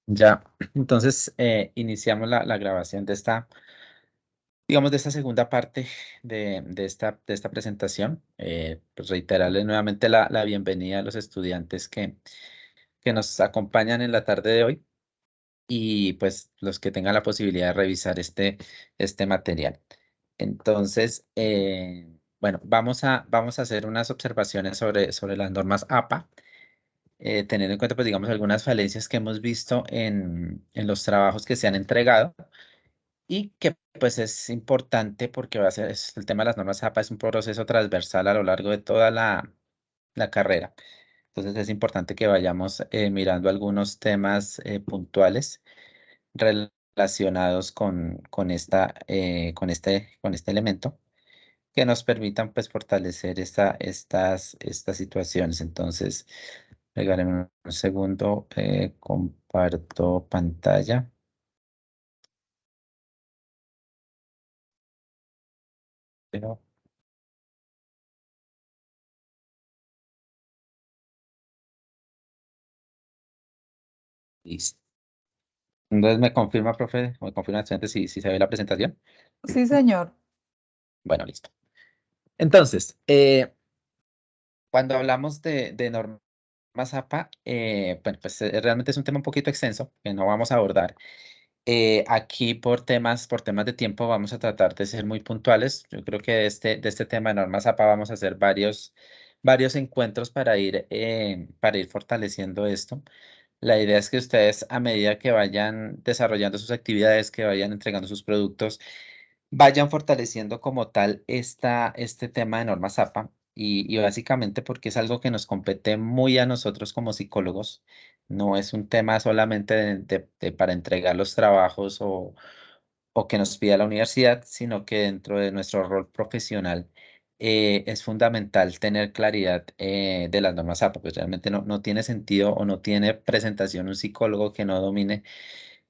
Ya, entonces iniciamos la grabación de esta, digamos, de esta segunda parte de esta presentación. Pues reiterarles nuevamente la bienvenida a los estudiantes que nos acompañan en la tarde de hoy y pues los que tengan la posibilidad de revisar este material. Entonces, bueno, vamos a hacer unas observaciones sobre las normas APA, teniendo en cuenta, pues, digamos, algunas falencias que hemos visto en los trabajos que se han entregado y que, pues, es importante porque el tema de las normas APA es un proceso transversal a lo largo de toda la carrera. Entonces, es importante que vayamos mirando algunos temas puntuales relacionados con este elemento que nos permitan, pues, fortalecer estas situaciones. Entonces, regálenme un segundo, comparto pantalla. Pero, listo. Entonces, ¿me confirma, profe? ¿Me confirma, estudiante, si se ve la presentación? Sí, señor. Bueno, listo. Entonces, cuando hablamos de normas APA, bueno, pues realmente es un tema un poquito extenso que no vamos a abordar. Aquí por temas de tiempo vamos a tratar de ser muy puntuales. Yo creo que de este tema de normas APA vamos a hacer varios encuentros para ir fortaleciendo esto. La idea es que ustedes, a medida que vayan desarrollando sus actividades, que vayan entregando sus productos, vayan fortaleciendo como tal este tema de normas APA y básicamente porque es algo que nos compete muy a nosotros como psicólogos. No es un tema solamente para entregar los trabajos o que nos pida la universidad, sino que dentro de nuestro rol profesional es fundamental tener claridad de las normas APA. Pues realmente no tiene sentido o no tiene presentación un psicólogo que no domine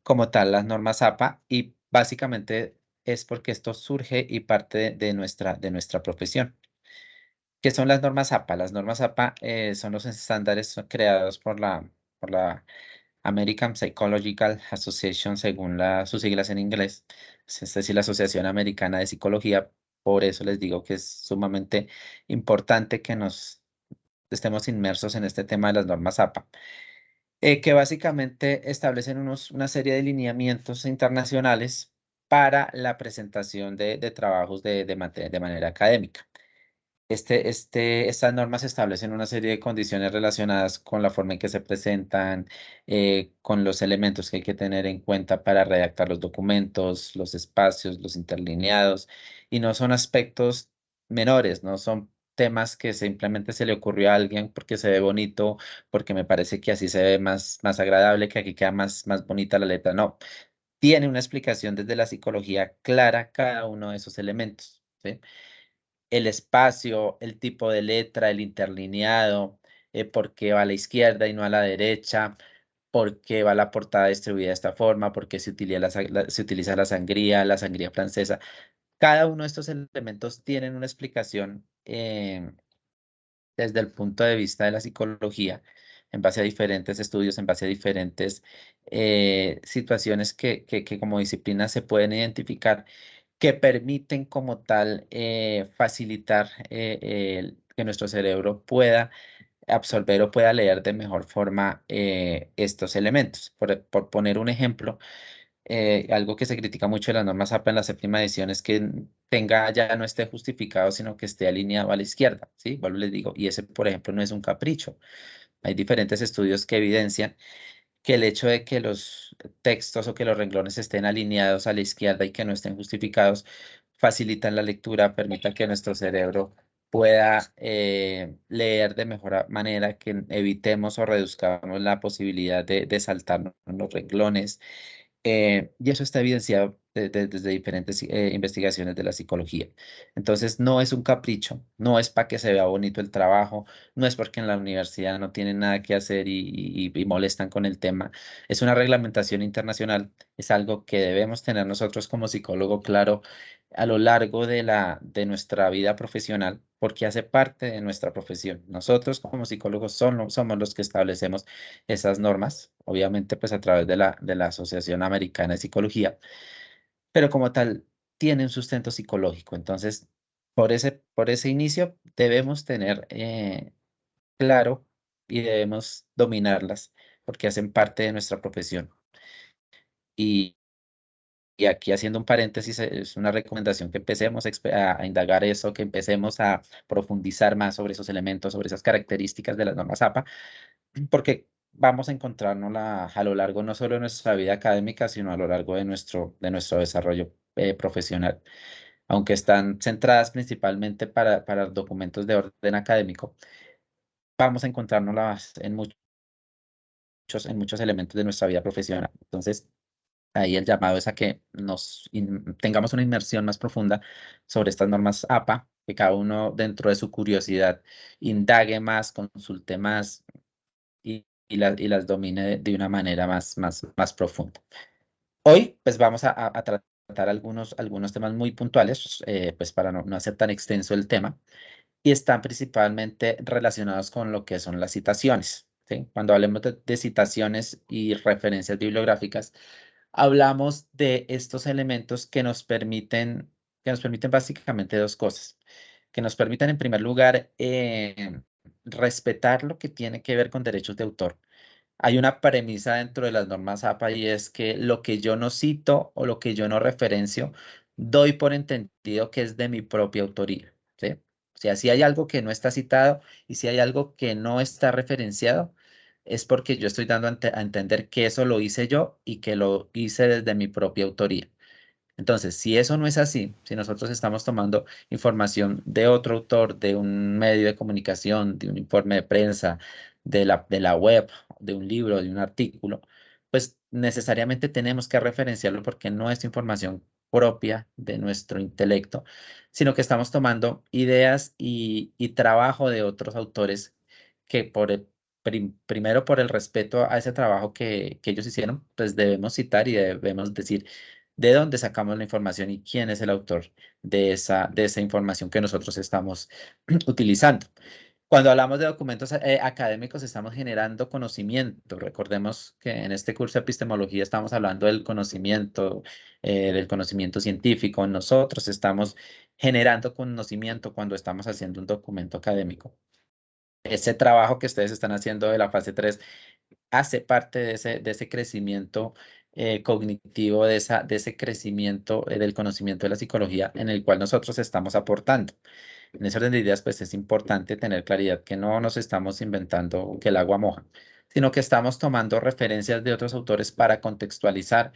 como tal las normas APA y básicamente es porque esto surge y parte de nuestra profesión. ¿Qué son las normas APA? Las normas APA son los estándares creados por la American Psychological Association, según sus siglas en inglés, es decir, la Asociación Americana de Psicología. Por eso les digo que es sumamente importante que nos estemos inmersos en este tema de las normas APA, que básicamente establecen una serie de lineamientos internacionales para la presentación de trabajos de manera académica. Estas normas establecen una serie de condiciones relacionadas con la forma en que se presentan, con los elementos que hay que tener en cuenta para redactar los documentos, los espacios, los interlineados, y no son aspectos menores, no son temas que simplemente se le ocurrió a alguien porque se ve bonito, porque me parece que así se ve más agradable, que aquí queda más bonita la letra. No, tiene una explicación desde la psicología clara cada uno de esos elementos, ¿sí? El espacio, el tipo de letra, el interlineado, por qué va a la izquierda y no a la derecha, por qué va la portada distribuida de esta forma, por qué se utiliza la sangría francesa. Cada uno de estos elementos tienen una explicación desde el punto de vista de la psicología, en base a diferentes estudios, en base a diferentes situaciones que como disciplina se pueden identificar, que permiten como tal facilitar que nuestro cerebro pueda absorber o pueda leer de mejor forma estos elementos. Por poner un ejemplo, algo que se critica mucho de las normas APA en la séptima edición es que ya no esté justificado, sino que esté alineado a la izquierda, ¿sí? Vuelvo y les digo, y ese, por ejemplo, no es un capricho. Hay diferentes estudios que evidencian que el hecho de que los textos o que los renglones estén alineados a la izquierda y que no estén justificados facilitan la lectura, permita que nuestro cerebro pueda leer de mejor manera, que evitemos o reduzcamos la posibilidad de saltarnos los renglones. Y eso está evidenciado desde diferentes investigaciones de la psicología. Entonces, no es un capricho, no es para que se vea bonito el trabajo, no es porque en la universidad no tienen nada que hacer y molestan con el tema. Es una reglamentación internacional, es algo que debemos tener nosotros como psicólogo claro a lo largo de nuestra vida profesional, porque hace parte de nuestra profesión. Nosotros como psicólogos somos los que establecemos esas normas, obviamente pues a través de la Asociación Americana de Psicología, pero como tal tiene un sustento psicológico. Entonces, por ese inicio debemos tener claro y debemos dominarlas porque hacen parte de nuestra profesión. Y, y aquí haciendo un paréntesis, es una recomendación que empecemos a indagar eso, que empecemos a profundizar más sobre esos elementos, sobre esas características de las normas APA, porque vamos a encontrarnos a lo largo no solo de nuestra vida académica, sino a lo largo de nuestro desarrollo profesional. Aunque están centradas principalmente para documentos de orden académico, vamos a encontrarnos en muchos elementos de nuestra vida profesional. Entonces, ahí el llamado es a que tengamos una inmersión más profunda sobre estas normas APA, que cada uno dentro de su curiosidad indague más, consulte más y las domine de una manera más profunda. Hoy, pues vamos a tratar algunos temas muy puntuales, pues para no hacer tan extenso el tema, y están principalmente relacionados con lo que son las citaciones, ¿sí? Cuando hablemos de citaciones y referencias bibliográficas, hablamos de estos elementos que nos permiten básicamente dos cosas, que nos permiten en primer lugar respetar lo que tiene que ver con derechos de autor. Hay una premisa dentro de las normas APA y es que lo que yo no cito o lo que yo no referencio, doy por entendido que es de mi propia autoría, ¿sí? O sea, si hay algo que no está citado y si hay algo que no está referenciado, es porque yo estoy dando a entender que eso lo hice yo y que lo hice desde mi propia autoría. Entonces, si eso no es así, si nosotros estamos tomando información de otro autor, de un medio de comunicación, de un informe de prensa, de la web, de un libro, de un artículo, pues necesariamente tenemos que referenciarlo porque no es información propia de nuestro intelecto, sino que estamos tomando ideas y trabajo de otros autores que primero por el respeto a ese trabajo que ellos hicieron, pues debemos citar y debemos decir de dónde sacamos la información y quién es el autor de esa información que nosotros estamos utilizando. Cuando hablamos de documentos académicos, estamos generando conocimiento. Recordemos que en este curso de epistemología estamos hablando del conocimiento científico. Nosotros estamos generando conocimiento cuando estamos haciendo un documento académico. Ese trabajo que ustedes están haciendo de la fase 3 hace parte de ese crecimiento cognitivo, de ese crecimiento del conocimiento de la psicología en el cual nosotros estamos aportando. En ese orden de ideas, pues es importante tener claridad que no nos estamos inventando que el agua moja, sino que estamos tomando referencias de otros autores para contextualizar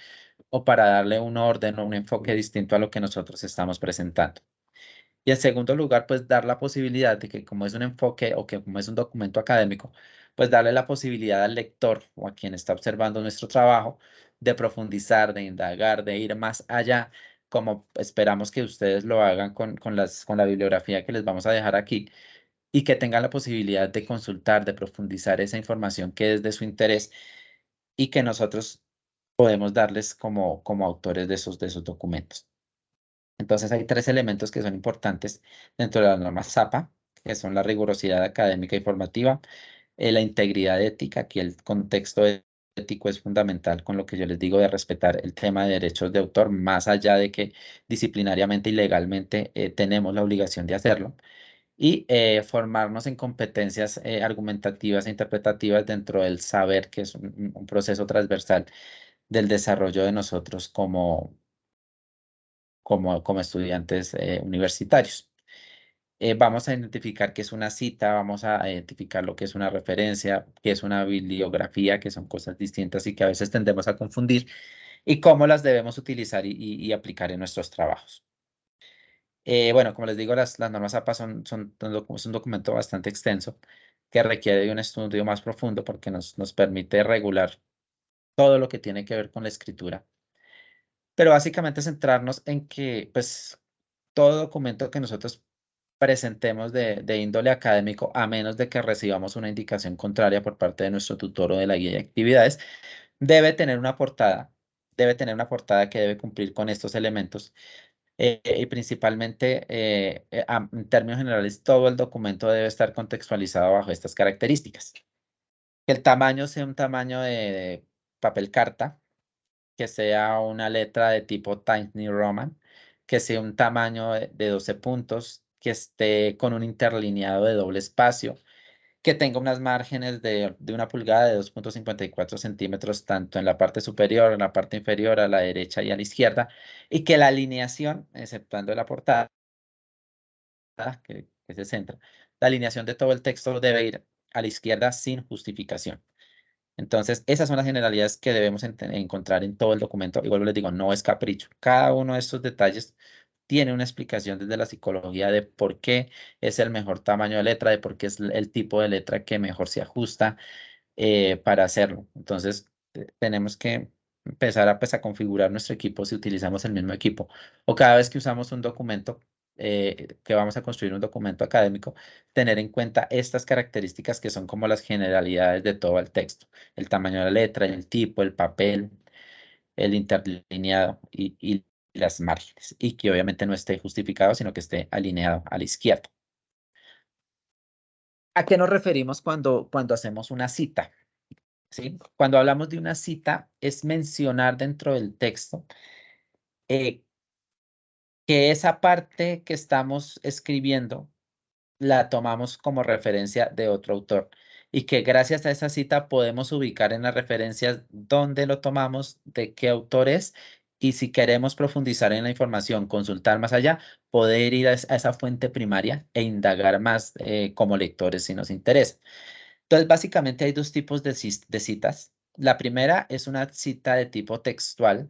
o para darle un orden o un enfoque distinto a lo que nosotros estamos presentando. Y en segundo lugar, pues dar la posibilidad de que como es un enfoque o que como es un documento académico, pues darle la posibilidad al lector o a quien está observando nuestro trabajo de profundizar, de indagar, de ir más allá, como esperamos que ustedes lo hagan con la bibliografía que les vamos a dejar aquí y que tengan la posibilidad de consultar, de profundizar esa información que es de su interés y que nosotros podemos darles como autores de esos documentos. Entonces hay tres elementos que son importantes dentro de las normas ZAPA, que son la rigurosidad académica y formativa, la integridad ética, aquí el contexto ético es fundamental con lo que yo les digo de respetar el tema de derechos de autor, más allá de que disciplinariamente y legalmente tenemos la obligación de hacerlo, y formarnos en competencias argumentativas e interpretativas dentro del saber, que es un proceso transversal del desarrollo de nosotros como estudiantes universitarios. Vamos a identificar qué es una cita, vamos a identificar lo que es una referencia, qué es una bibliografía, que son cosas distintas y que a veces tendemos a confundir, y cómo las debemos utilizar y aplicar en nuestros trabajos. Bueno, como les digo, las normas APA es un documento bastante extenso que requiere de un estudio más profundo porque nos permite regular todo lo que tiene que ver con la escritura. Pero básicamente centrarnos en que, pues, todo documento que nosotros presentemos de índole académico, a menos de que recibamos una indicación contraria por parte de nuestro tutor o de la guía de actividades, debe tener una portada, que debe cumplir con estos elementos, y principalmente, en términos generales, todo el documento debe estar contextualizado bajo estas características. Que el tamaño sea un tamaño de papel carta, que sea una letra de tipo Times New Roman, que sea un tamaño de 12 puntos, que esté con un interlineado de doble espacio, que tenga unas márgenes de 1 pulgada de 2,54 centímetros, tanto en la parte superior, en la parte inferior, a la derecha y a la izquierda, y que la alineación, exceptuando la portada, que se centra, la alineación de todo el texto debe ir a la izquierda sin justificación. Entonces, esas son las generalidades que debemos encontrar en todo el documento. Igual les digo, no es capricho. Cada uno de estos detalles tiene una explicación desde la psicología de por qué es el mejor tamaño de letra, de por qué es el tipo de letra que mejor se ajusta para hacerlo. Entonces, tenemos que empezar a, pues, a configurar nuestro equipo si utilizamos el mismo equipo. O cada vez que usamos un documento, que vamos a construir un documento académico, tener en cuenta estas características que son como las generalidades de todo el texto. El tamaño de la letra, el tipo, el papel, el interlineado y las márgenes. Y que obviamente no esté justificado, sino que esté alineado a la izquierda. ¿A qué nos referimos cuando hacemos una cita? ¿Sí? Cuando hablamos de una cita, es mencionar dentro del texto eh, que esa parte que estamos escribiendo la tomamos como referencia de otro autor y que gracias a esa cita podemos ubicar en las referencias dónde lo tomamos, de qué autor es, y si queremos profundizar en la información, consultar más allá, poder ir a esa fuente primaria e indagar más como lectores si nos interesa. Entonces, básicamente hay dos tipos de citas. La primera es una cita de tipo textual,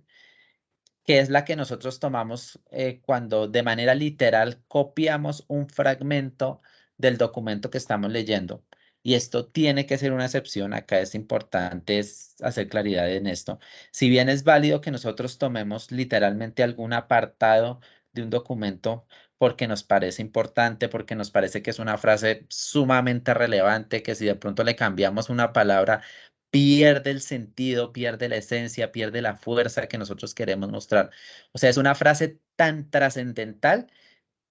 que es la que nosotros tomamos cuando de manera literal copiamos un fragmento del documento que estamos leyendo. Y esto tiene que ser una excepción. Acá es importante hacer claridad en esto. Si bien es válido que nosotros tomemos literalmente algún apartado de un documento porque nos parece importante, porque nos parece que es una frase sumamente relevante, que si de pronto le cambiamos una palabra pierde el sentido, pierde la esencia, pierde la fuerza que nosotros queremos mostrar. O sea, es una frase tan trascendental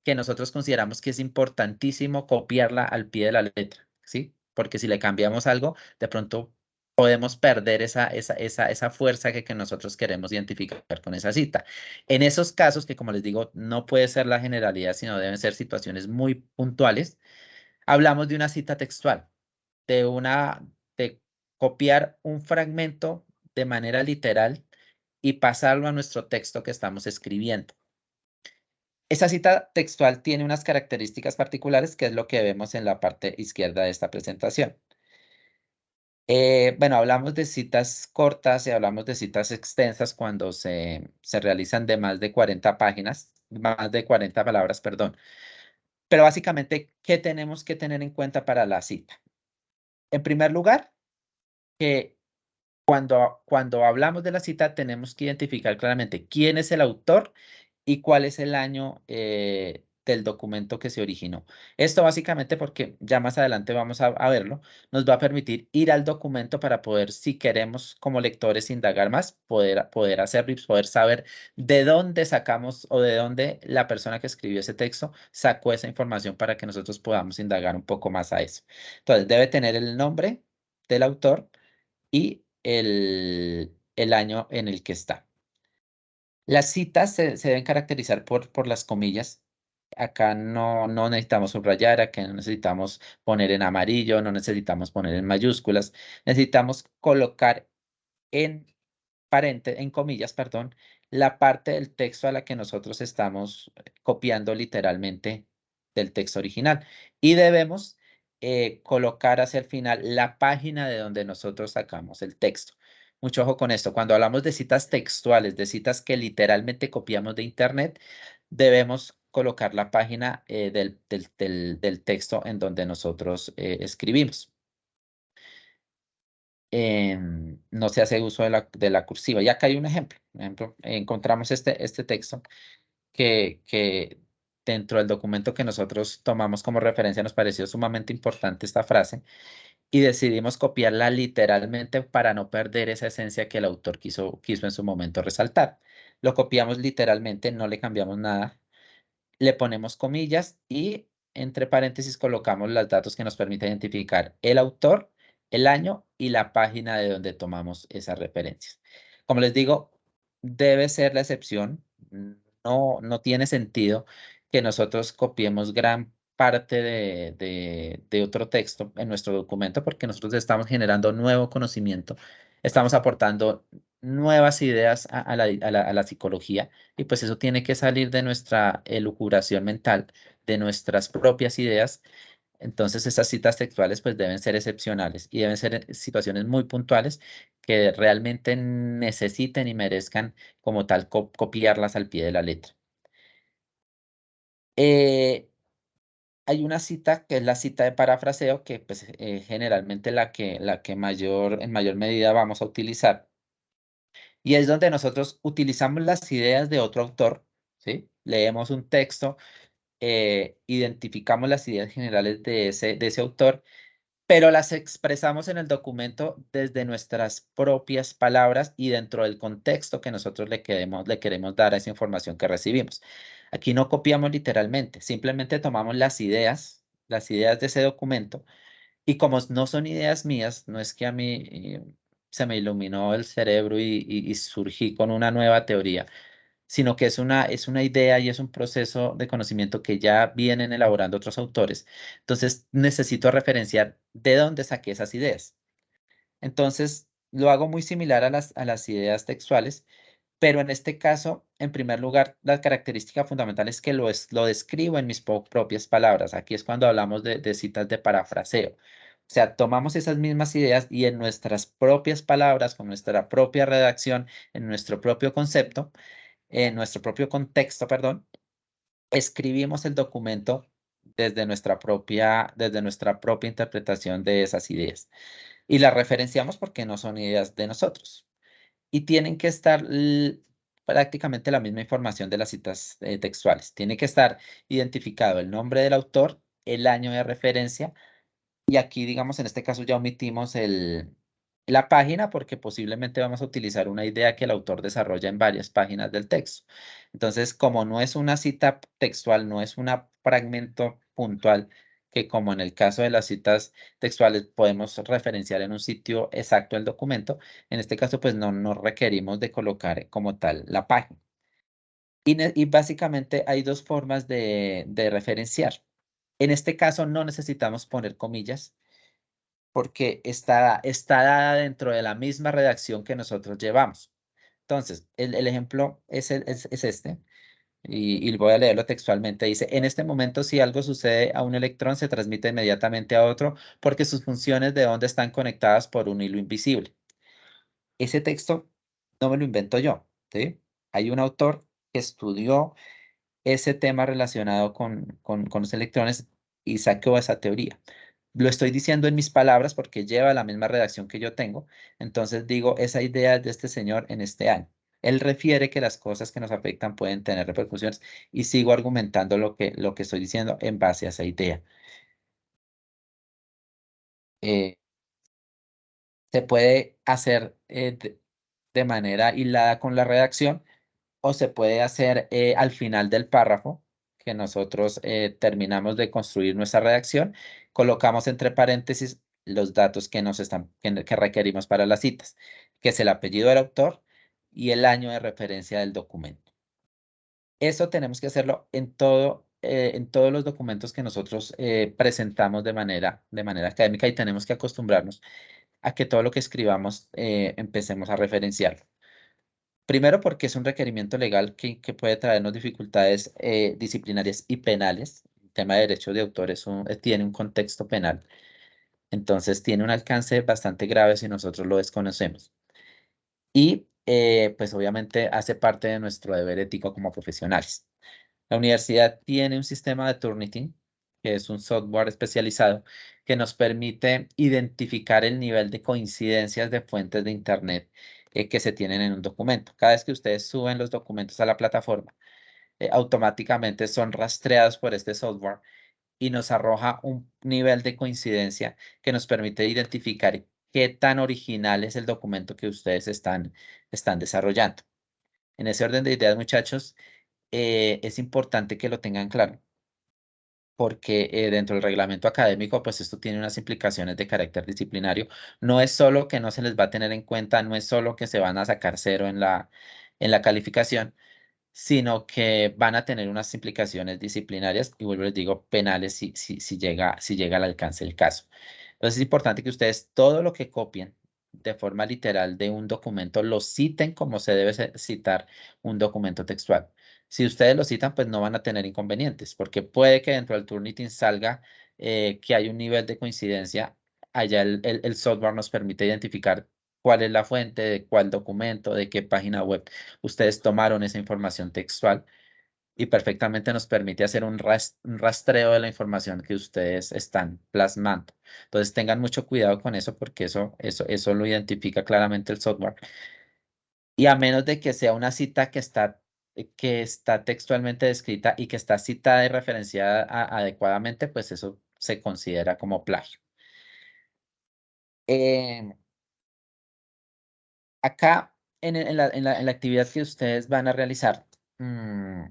que nosotros consideramos que es importantísimo copiarla al pie de la letra, ¿sí? Porque si le cambiamos algo, de pronto podemos perder esa fuerza que nosotros queremos identificar con esa cita. En esos casos, que como les digo, no puede ser la generalidad, sino deben ser situaciones muy puntuales, hablamos de una cita textual, de de copiar un fragmento de manera literal y pasarlo a nuestro texto que estamos escribiendo. Esa cita textual tiene unas características particulares, que es lo que vemos en la parte izquierda de esta presentación. Bueno, hablamos de citas cortas y hablamos de citas extensas cuando se realizan de más de 40 páginas, más de 40 palabras, perdón. Pero básicamente, ¿qué tenemos que tener en cuenta para la cita? En primer lugar, que cuando hablamos de la cita, tenemos que identificar claramente quién es el autor y cuál es el año del documento que se originó. Esto básicamente porque ya más adelante vamos a verlo, nos va a permitir ir al documento para poder, si queremos como lectores indagar más, poder hacerlo y poder saber de dónde sacamos o de dónde la persona que escribió ese texto sacó esa información para que nosotros podamos indagar un poco más a eso. Entonces, debe tener el nombre del autor y el año en el que está. Las citas se deben caracterizar por las comillas. Acá no necesitamos subrayar, acá no necesitamos poner en amarillo, no necesitamos poner en mayúsculas. Necesitamos colocar en en comillas, perdón, la parte del texto a la que nosotros estamos copiando literalmente del texto original. Y debemos colocar hacia el final la página de donde nosotros sacamos el texto. Mucho ojo con esto. Cuando hablamos de citas textuales, de citas que literalmente copiamos de Internet, debemos colocar la página del texto en donde nosotros escribimos. No se hace uso de la cursiva. Y acá hay un ejemplo. Por ejemplo, encontramos este texto que dentro del documento que nosotros tomamos como referencia nos pareció sumamente importante esta frase y decidimos copiarla literalmente para no perder esa esencia que el autor quiso en su momento resaltar. lo copiamos literalmente, no le cambiamos nada, le ponemos comillas y entre paréntesis colocamos los datos que nos permiten identificar el autor, el año y la página de donde tomamos esas referencias. Como les digo, debe ser la excepción. No tiene sentido que nosotros copiemos gran parte de otro texto en nuestro documento porque nosotros estamos generando nuevo conocimiento, estamos aportando nuevas ideas a la psicología y pues eso tiene que salir de nuestra elucubración mental, de nuestras propias ideas. Entonces, estas citas textuales pues deben ser excepcionales y deben ser situaciones muy puntuales que realmente necesiten y merezcan como tal copiarlas al pie de la letra. Eh, Hay una cita que es la cita de parafraseo que pues generalmente la que en mayor medida vamos a utilizar y es donde nosotros utilizamos las ideas de otro autor, ¿sí? Leemos un texto, identificamos las ideas generales de ese autor, pero las expresamos en el documento desde nuestras propias palabras y dentro del contexto que nosotros le queremos dar a esa información que recibimos. Aquí no copiamos literalmente, simplemente tomamos las ideas de ese documento y como no son ideas mías, no es que a mí se me iluminó el cerebro y surgí con una nueva teoría, sino que es una idea y es un proceso de conocimiento que ya vienen elaborando otros autores. Entonces, necesito referenciar de dónde saqué esas ideas. Entonces, lo hago muy similar a las ideas textuales, pero en este caso, en primer lugar, la característica fundamental es que lo describo en mis propias palabras. Aquí es cuando hablamos de citas de parafraseo. O sea, tomamos esas mismas ideas y en nuestras propias palabras, con nuestra propia redacción, en nuestro propio concepto, en nuestro propio contexto, perdón, escribimos el documento desde nuestra propia interpretación de esas ideas y las referenciamos porque no son ideas de nosotros y tienen que estar prácticamente la misma información de las citas textuales. Tiene que estar identificado el nombre del autor, el año de referencia y aquí, digamos, en este caso ya omitimos la página porque posiblemente vamos a utilizar una idea que el autor desarrolla en varias páginas del texto. Entonces, como no es una cita textual, no es un fragmento puntual, que como en el caso de las citas textuales podemos referenciar en un sitio exacto el documento, en este caso pues no nos requerimos de colocar como tal la página. Y básicamente hay dos formas de referenciar. En este caso no necesitamos poner comillas porque está dada dentro de la misma redacción que nosotros llevamos. Entonces, el ejemplo es este, y voy a leerlo textualmente. Dice, en este momento, si algo sucede a un electrón, se transmite inmediatamente a otro porque sus funciones de onda están conectadas por un hilo invisible. Ese texto no me lo invento yo, ¿sí? Hay un autor que estudió ese tema relacionado con los electrones y sacó esa teoría. Lo estoy diciendo en mis palabras porque lleva la misma redacción que yo tengo. Entonces digo, esa idea es de este señor en este año. Él refiere que las cosas que nos afectan pueden tener repercusiones y sigo argumentando lo que estoy diciendo en base a esa idea. Eh, Se puede hacer de manera hilada con la redacción o se puede hacer al final del párrafo que nosotros terminamos de construir nuestra redacción, colocamos entre paréntesis los datos que requerimos para las citas, que es el apellido del autor y el año de referencia del documento. Eso tenemos que hacerlo en todos los documentos que nosotros presentamos de manera académica y tenemos que acostumbrarnos a que todo lo que escribamos empecemos a referenciarlo. Primero, porque es un requerimiento legal que puede traernos dificultades disciplinarias y penales. El tema de derechos de autor tiene un contexto penal, entonces tiene un alcance bastante grave si nosotros lo desconocemos. Y pues obviamente hace parte de nuestro deber ético como profesionales. La universidad tiene un sistema de Turnitin, que es un software especializado que nos permite identificar el nivel de coincidencias de fuentes de Internet que se tienen en un documento. Cada vez que ustedes suben los documentos a la plataforma, automáticamente son rastreados por este software y nos arroja un nivel de coincidencia que nos permite identificar qué tan original es el documento que ustedes están desarrollando. En ese orden de ideas, muchachos, es importante que lo tengan claro, porque dentro del reglamento académico, pues esto tiene unas implicaciones de carácter disciplinario. No es solo que no se les va a tener en cuenta, no es solo que se van a sacar cero en la calificación, sino que van a tener unas implicaciones disciplinarias y vuelvo les digo, penales si llega al alcance del caso. Entonces es importante que ustedes todo lo que copien de forma literal de un documento lo citen como se debe citar un documento textual. Si ustedes lo citan, pues no van a tener inconvenientes, porque puede que dentro del Turnitin salga que hay un nivel de coincidencia. Allá el software nos permite identificar cuál es la fuente, de cuál documento, de qué página web ustedes tomaron esa información textual y perfectamente nos permite hacer un rastreo de la información que ustedes están plasmando. Entonces tengan mucho cuidado con eso porque eso lo identifica claramente el software. Y a menos de que sea una cita que está textualmente descrita y que está citada y referenciada adecuadamente, pues eso se considera como plagio. Eh, Acá en la actividad que ustedes van a realizar, mm,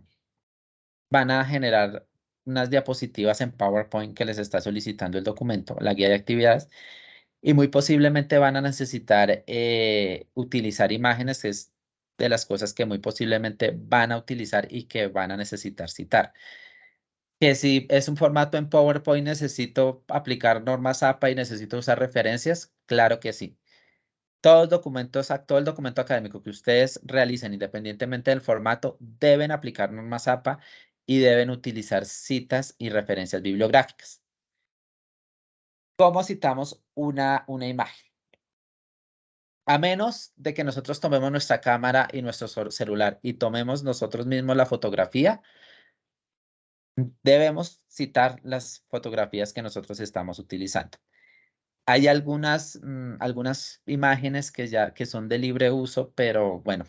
van a generar unas diapositivas en PowerPoint que les está solicitando el documento, la guía de actividades, y muy posiblemente van a necesitar utilizar imágenes, que es de las cosas que muy posiblemente van a utilizar y que van a necesitar citar. Que si es un formato en PowerPoint, necesito aplicar normas APA y necesito usar referencias, claro que sí. Todo el documento académico que ustedes realicen, independientemente del formato, deben aplicar normas APA y deben utilizar citas y referencias bibliográficas. ¿Cómo citamos una imagen? A menos de que nosotros tomemos nuestra cámara y nuestro celular y tomemos nosotros mismos la fotografía, debemos citar las fotografías que nosotros estamos utilizando. Hay algunas imágenes que son de libre uso, pero bueno,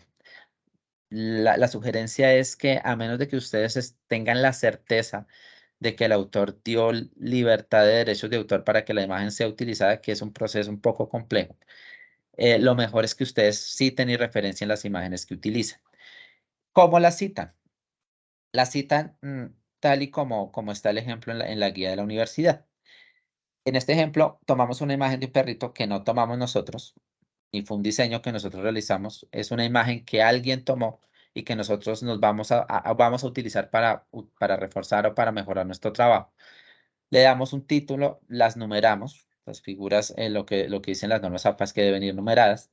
la sugerencia es que a menos de que ustedes tengan la certeza de que el autor dio libertad de derechos de autor para que la imagen sea utilizada, que es un proceso un poco complejo, lo mejor es que ustedes citen y referencien las imágenes que utilizan. ¿Cómo las citan? Las citan tal y como está el ejemplo en la guía de la universidad. En este ejemplo, tomamos una imagen de un perrito que no tomamos nosotros, y fue un diseño que nosotros realizamos. Es una imagen que alguien tomó y que nosotros nos vamos a utilizar para reforzar o para mejorar nuestro trabajo. Le damos un título, las numeramos, las figuras, lo que dicen las normas APA es que deben ir numeradas.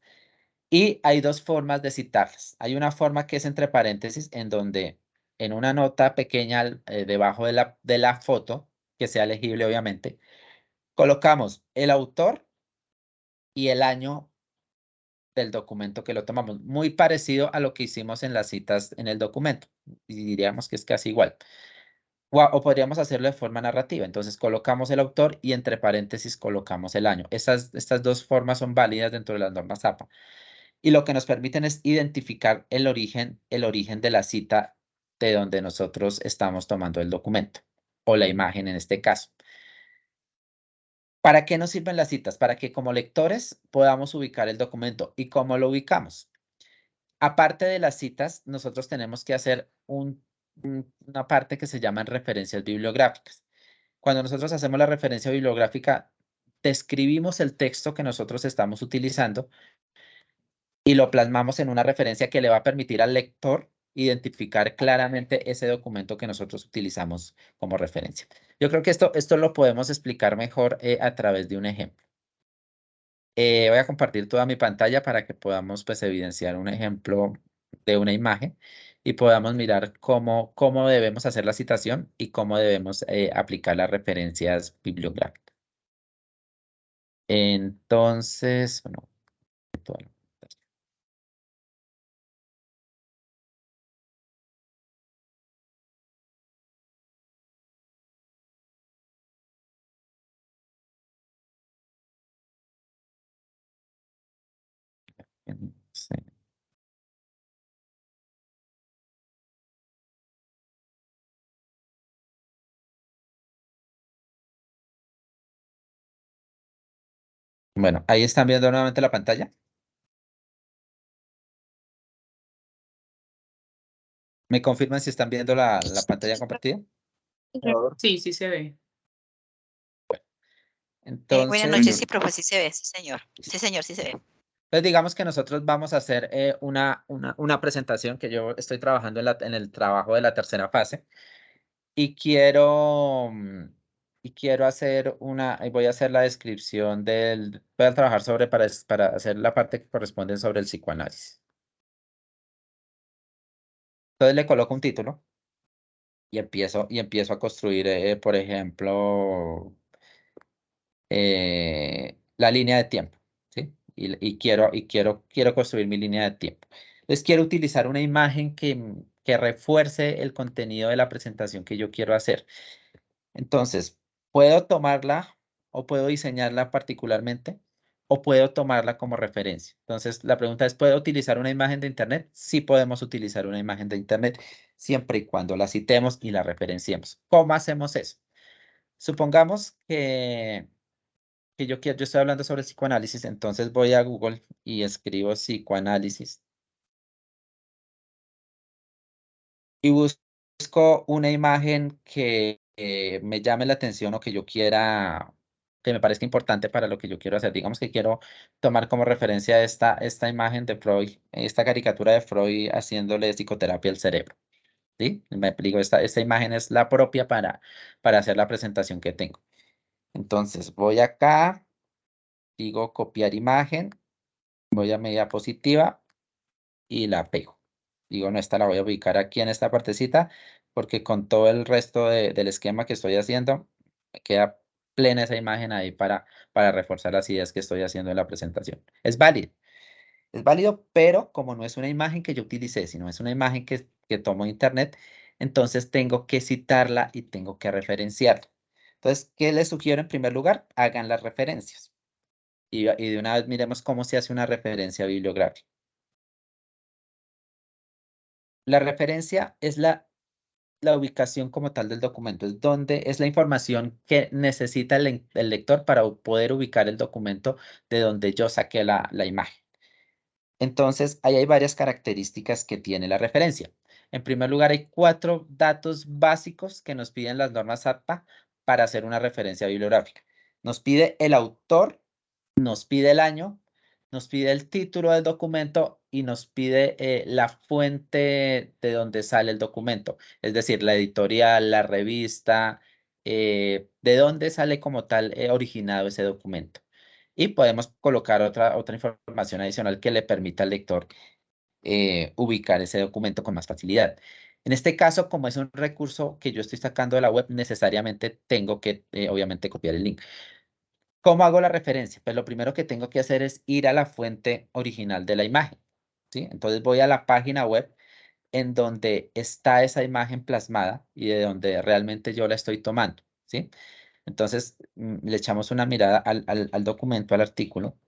Y hay dos formas de citarlas. Hay una forma que es entre paréntesis, en donde en una nota pequeña debajo de la foto, que sea legible obviamente, colocamos el autor y el año del documento que lo tomamos, muy parecido a lo que hicimos en las citas en el documento, y diríamos que es casi igual. O podríamos hacerlo de forma narrativa, entonces colocamos el autor y entre paréntesis colocamos el año. Estas dos formas son válidas dentro de las normas APA y lo que nos permiten es identificar el origen de la cita de donde nosotros estamos tomando el documento o la imagen en este caso. ¿Para qué nos sirven las citas? Para que como lectores podamos ubicar el documento. ¿Y cómo lo ubicamos? Aparte de las citas, nosotros tenemos que hacer una parte que se llaman referencias bibliográficas. Cuando nosotros hacemos la referencia bibliográfica, describimos el texto que nosotros estamos utilizando y lo plasmamos en una referencia que le va a permitir al lector identificar claramente ese documento que nosotros utilizamos como referencia. Yo creo que esto lo podemos explicar mejor a través de un ejemplo. Voy a compartir toda mi pantalla para que podamos pues, evidenciar un ejemplo de una imagen y podamos mirar cómo debemos hacer la citación y cómo debemos aplicar las referencias bibliográficas. Entonces, bueno, toda la pantalla. Sí. Bueno, ahí están viendo nuevamente la pantalla. ¿Me confirman si están viendo la pantalla compartida? Sí, sí se ve. Buenas noches, sí, Entonces, profe, sí se ve, sí, señor. Sí, señor, sí se ve. pues digamos que nosotros vamos a hacer una presentación que yo estoy trabajando en el trabajo de la tercera fase y quiero hacer voy a hacer la descripción voy a trabajar para hacer la parte que corresponde sobre el psicoanálisis. Entonces le coloco un título y empiezo a construir, por ejemplo, la línea de tiempo, ¿sí? Quiero construir mi línea de tiempo. Entonces quiero utilizar una imagen que refuerce el contenido de la presentación que yo quiero hacer. Entonces, puedo tomarla o puedo diseñarla particularmente o puedo tomarla como referencia. Entonces, la pregunta es, ¿puedo utilizar una imagen de Internet? Sí podemos utilizar una imagen de Internet siempre y cuando la citemos y la referenciemos. ¿Cómo hacemos eso? Supongamos que yo estoy hablando sobre psicoanálisis, entonces voy a Google y escribo psicoanálisis y busco una imagen que me llame la atención o que yo quiera, que me parezca importante para lo que yo quiero hacer. Digamos que quiero tomar como referencia esta imagen de Freud, esta caricatura de Freud haciéndole psicoterapia al cerebro. ¿Sí? Me digo, esta imagen es la propia para hacer la presentación que tengo. Entonces voy acá, digo copiar imagen, voy a mi diapositiva y la pego. Digo, no, esta la voy a ubicar aquí en esta partecita porque con todo el resto del esquema que estoy haciendo, me queda plena esa imagen ahí para reforzar las ideas que estoy haciendo en la presentación. Es válido, pero como no es una imagen que yo utilicé, sino es una imagen que tomo de internet, entonces tengo que citarla y tengo que referenciarla. Entonces, ¿qué les sugiero en primer lugar? Hagan las referencias. Y de una vez miremos cómo se hace una referencia bibliográfica. La referencia es la ubicación como tal del documento, es la información que necesita el lector para poder ubicar el documento de donde yo saqué la imagen. Entonces, ahí hay varias características que tiene la referencia. En primer lugar, hay 4 datos básicos que nos piden las normas APA para hacer una referencia bibliográfica. Nos pide el autor, nos pide el año, nos pide el título del documento y nos pide la fuente de donde sale el documento, es decir, la editorial, la revista, de dónde sale como tal originado ese documento. Y podemos colocar otra información adicional que le permita al lector ubicar ese documento con más facilidad. En este caso, como es un recurso que yo estoy sacando de la web, necesariamente tengo que, obviamente, copiar el link. ¿Cómo hago la referencia? Pues lo primero que tengo que hacer es ir a la fuente original de la imagen, ¿sí? Entonces voy a la página web en donde está esa imagen plasmada y de donde realmente yo la estoy tomando, ¿sí? Entonces le echamos una mirada al documento, al artículo,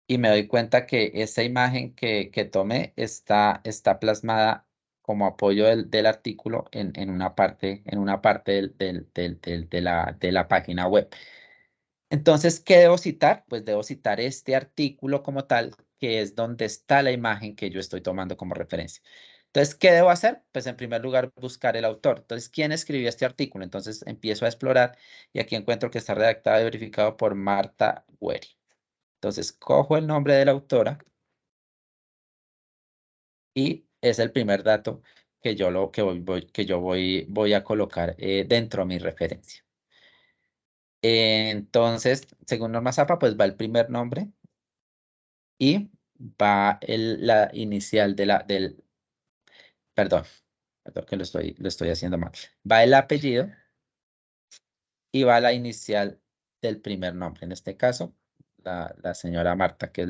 y me doy cuenta que esa imagen que tomé está plasmada como apoyo del artículo en una parte de la página web. Entonces, ¿qué debo citar? Pues debo citar este artículo como tal, que es donde está la imagen que yo estoy tomando como referencia. Entonces, ¿qué debo hacer? Pues en primer lugar, buscar el autor. Entonces, ¿quién escribió este artículo? Entonces, empiezo a explorar y aquí encuentro que está redactado y verificado por Marta Gueri. Entonces, cojo el nombre de la autora y es el primer dato que voy a colocar dentro de mi referencia. Entonces, según Norma Zapa, pues va el primer nombre y va la inicial perdón, perdón que lo estoy haciendo mal. Va el apellido y va la inicial del primer nombre. En este caso, la señora Marta, que es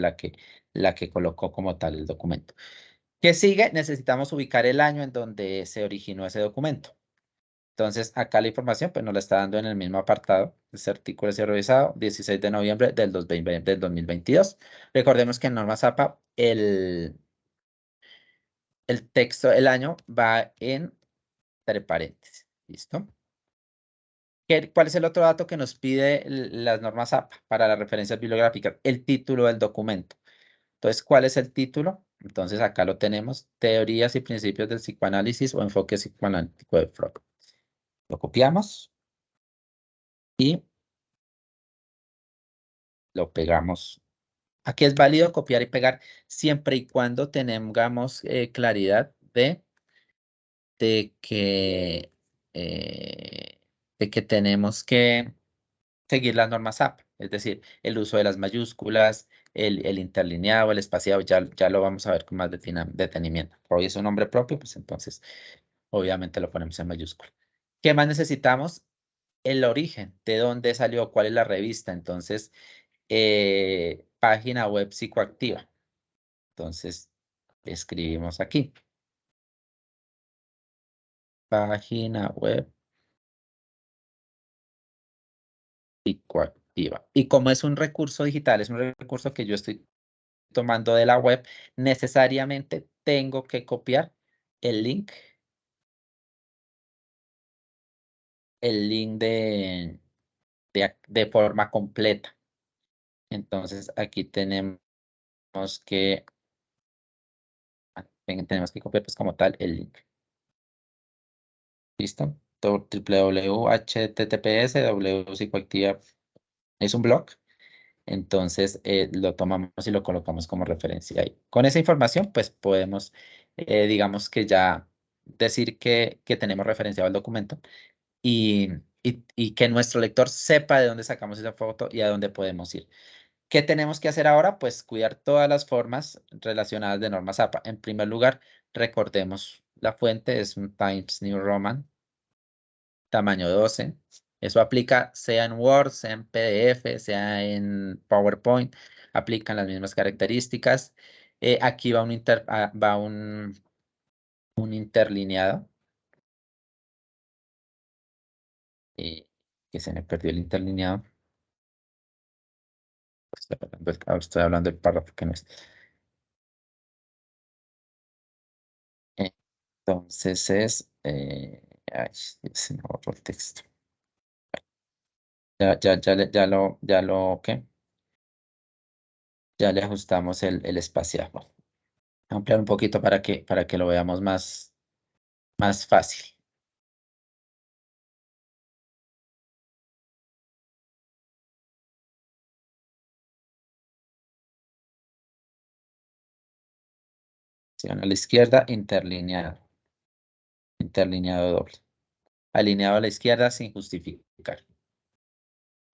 la que colocó como tal el documento. ¿Qué sigue? Necesitamos ubicar el año en donde se originó ese documento. Entonces, acá la información pues nos la está dando en el mismo apartado. Este artículo es revisado 16 de noviembre del 2022. Recordemos que en Norma Zapa el texto, el año va entre paréntesis. ¿Listo? ¿Cuál es el otro dato que nos pide las normas APA para las referencias bibliográficas? El título del documento. Entonces, ¿cuál es el título? Entonces acá lo tenemos, teorías y principios del psicoanálisis o enfoque psicoanalítico de Freud. Lo copiamos y lo pegamos. Aquí es válido copiar y pegar siempre y cuando tengamos claridad de que, de que tenemos que seguir las normas AP, es decir, el uso de las mayúsculas, el interlineado, el espaciado, ya lo vamos a ver con más detenimiento. Hoy es un nombre propio, pues entonces obviamente lo ponemos en mayúscula. ¿Qué más necesitamos? El origen, de dónde salió, cuál es la revista. Entonces, página web psicoactiva. Entonces, escribimos aquí. Página web psicoactiva. Y como es un recurso digital, es un recurso que yo estoy tomando de la web, necesariamente tengo que copiar el link de forma completa. Entonces, aquí tenemos que copiar pues como tal el link. ¿Listo? www.https psicoactiva es un blog. Entonces lo tomamos y lo colocamos como referencia ahí. Con esa información, pues podemos, digamos que ya decir que tenemos referenciado el documento y que nuestro lector sepa de dónde sacamos esa foto y a dónde podemos ir. ¿Qué tenemos que hacer ahora? Pues cuidar todas las formas relacionadas de normas APA. En primer lugar, recordemos la fuente, es un Times New Roman, tamaño 12. Eso aplica sea en Word, sea en PDF, sea en PowerPoint, aplican las mismas características. Aquí va un interlineado. Que se me perdió el interlineado. Estoy hablando del párrafo que no es. Entonces ay, se me borró el texto. ¿Qué? Ya le ajustamos el espacial. Ampliar un poquito para que lo veamos más fácil. A la izquierda, interlineado doble. Alineado a la izquierda sin justificar.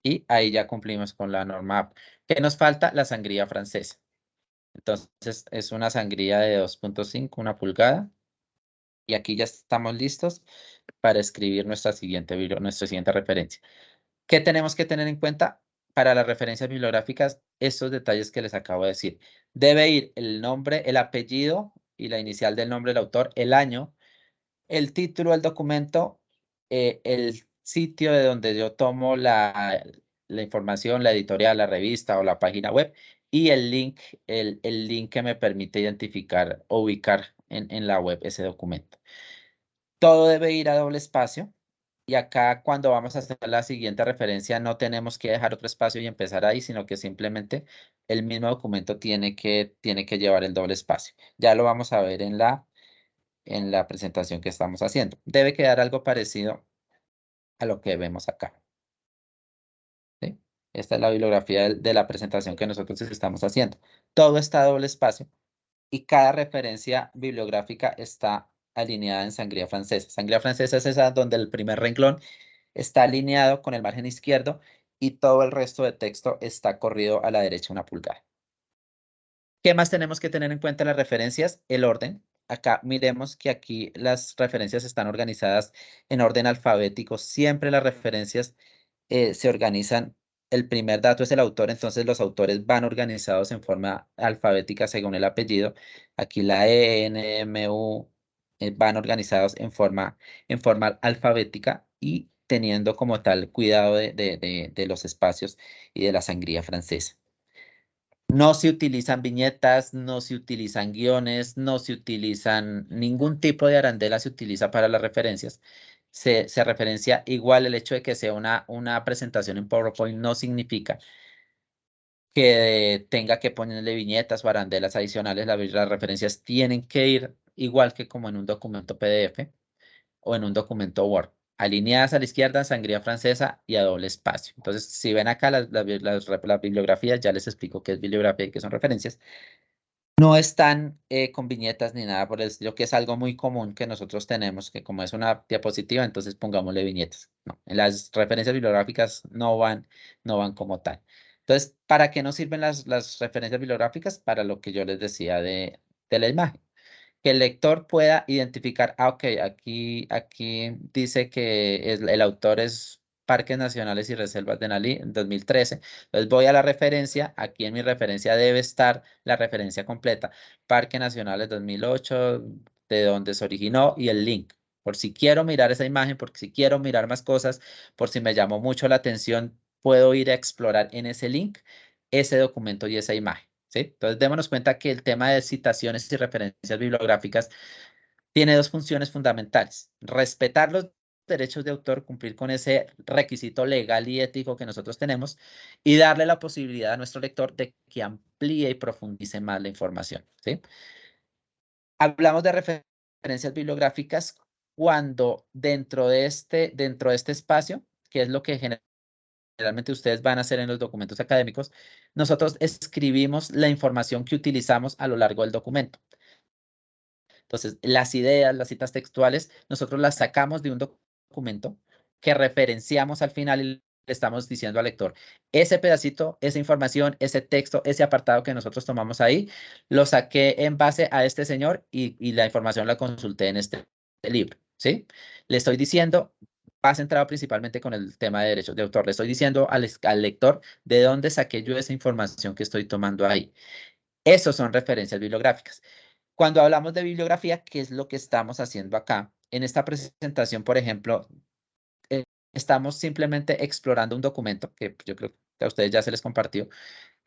Y ahí ya cumplimos con la norma AP. ¿Qué nos falta? La sangría francesa. Entonces es una sangría de 2.5, 1 pulgada. Y aquí ya estamos listos para escribir nuestra siguiente referencia. ¿Qué tenemos que tener en cuenta para las referencias bibliográficas? Estos detalles que les acabo de decir. Debe ir el nombre, el apellido y la inicial del nombre del autor, el año, el título del documento, el sitio de donde yo tomo la información, la editorial, la revista o la página web y el link, el link que me permite identificar o ubicar en la web ese documento. Todo debe ir a doble espacio. Y acá cuando vamos a hacer la siguiente referencia no tenemos que dejar otro espacio y empezar ahí, sino que simplemente el mismo documento tiene que llevar el doble espacio. Ya lo vamos a ver en la presentación que estamos haciendo. Debe quedar algo parecido a lo que vemos acá. ¿Sí? Esta es la bibliografía de la presentación que nosotros estamos haciendo. Todo está a doble espacio y cada referencia bibliográfica está alineada en sangría francesa. Sangría francesa es esa donde el primer renglón está alineado con el margen izquierdo y todo el resto de texto está corrido a la derecha 1 pulgada. ¿Qué más tenemos que tener en cuenta en las referencias? El orden. Acá miremos que aquí las referencias están organizadas en orden alfabético. Siempre las referencias se organizan. El primer dato es el autor, entonces los autores van organizados en forma alfabética según el apellido. Aquí la E, N, M, U van organizados en forma alfabética y teniendo como tal cuidado de los espacios y de la sangría francesa. No se utilizan viñetas, no se utilizan guiones, no se utilizan ningún tipo de arandela se utiliza para las referencias. Se referencia igual el hecho de que sea una presentación en PowerPoint no significa que tenga que ponerle viñetas o arandelas adicionales. Las referencias tienen que ir igual que como en un documento PDF o en un documento Word, alineadas a la izquierda, sangría francesa y a doble espacio. Entonces, si ven acá las bibliografías, ya les explico qué es bibliografía y qué son referencias. No están con viñetas ni nada por el estilo, que es algo muy común que nosotros tenemos, que como es una diapositiva, entonces pongámosle viñetas. No, las referencias bibliográficas no van como tal. Entonces, ¿para qué nos sirven las referencias bibliográficas? Para lo que yo les decía de la imagen. Que el lector pueda identificar, ok, aquí dice que el autor es Parques Nacionales y Reservas de Nalí en 2013. Entonces voy a la referencia, aquí en mi referencia debe estar la referencia completa. Parques Nacionales 2008, de dónde se originó y el link. Por si quiero mirar esa imagen, porque si quiero mirar más cosas, por si me llamó mucho la atención, puedo ir a explorar en ese link ese documento y esa imagen. ¿Sí? Entonces, démonos cuenta que el tema de citaciones y referencias bibliográficas tiene dos funciones fundamentales. Respetar los derechos de autor, cumplir con ese requisito legal y ético que nosotros tenemos y darle la posibilidad a nuestro lector de que amplíe y profundice más la información. ¿Sí? Hablamos de referencias bibliográficas cuando dentro de este espacio, que es lo que generalmente ustedes van a hacer en los documentos académicos, nosotros escribimos la información que utilizamos a lo largo del documento. Entonces, las ideas, las citas textuales, nosotros las sacamos de un documento que referenciamos al final y le estamos diciendo al lector, ese pedacito, esa información, ese texto, ese apartado que nosotros tomamos ahí, lo saqué en base a este señor y la información la consulté en este libro, ¿sí? Le estoy diciendo, va centrado principalmente con el tema de derechos de autor, le estoy diciendo al lector de dónde saqué yo esa información que estoy tomando ahí. Esos son referencias bibliográficas. Cuando hablamos de bibliografía, ¿qué es lo que estamos haciendo acá? En esta presentación, por ejemplo, estamos simplemente explorando un documento que yo creo que a ustedes ya se les compartió,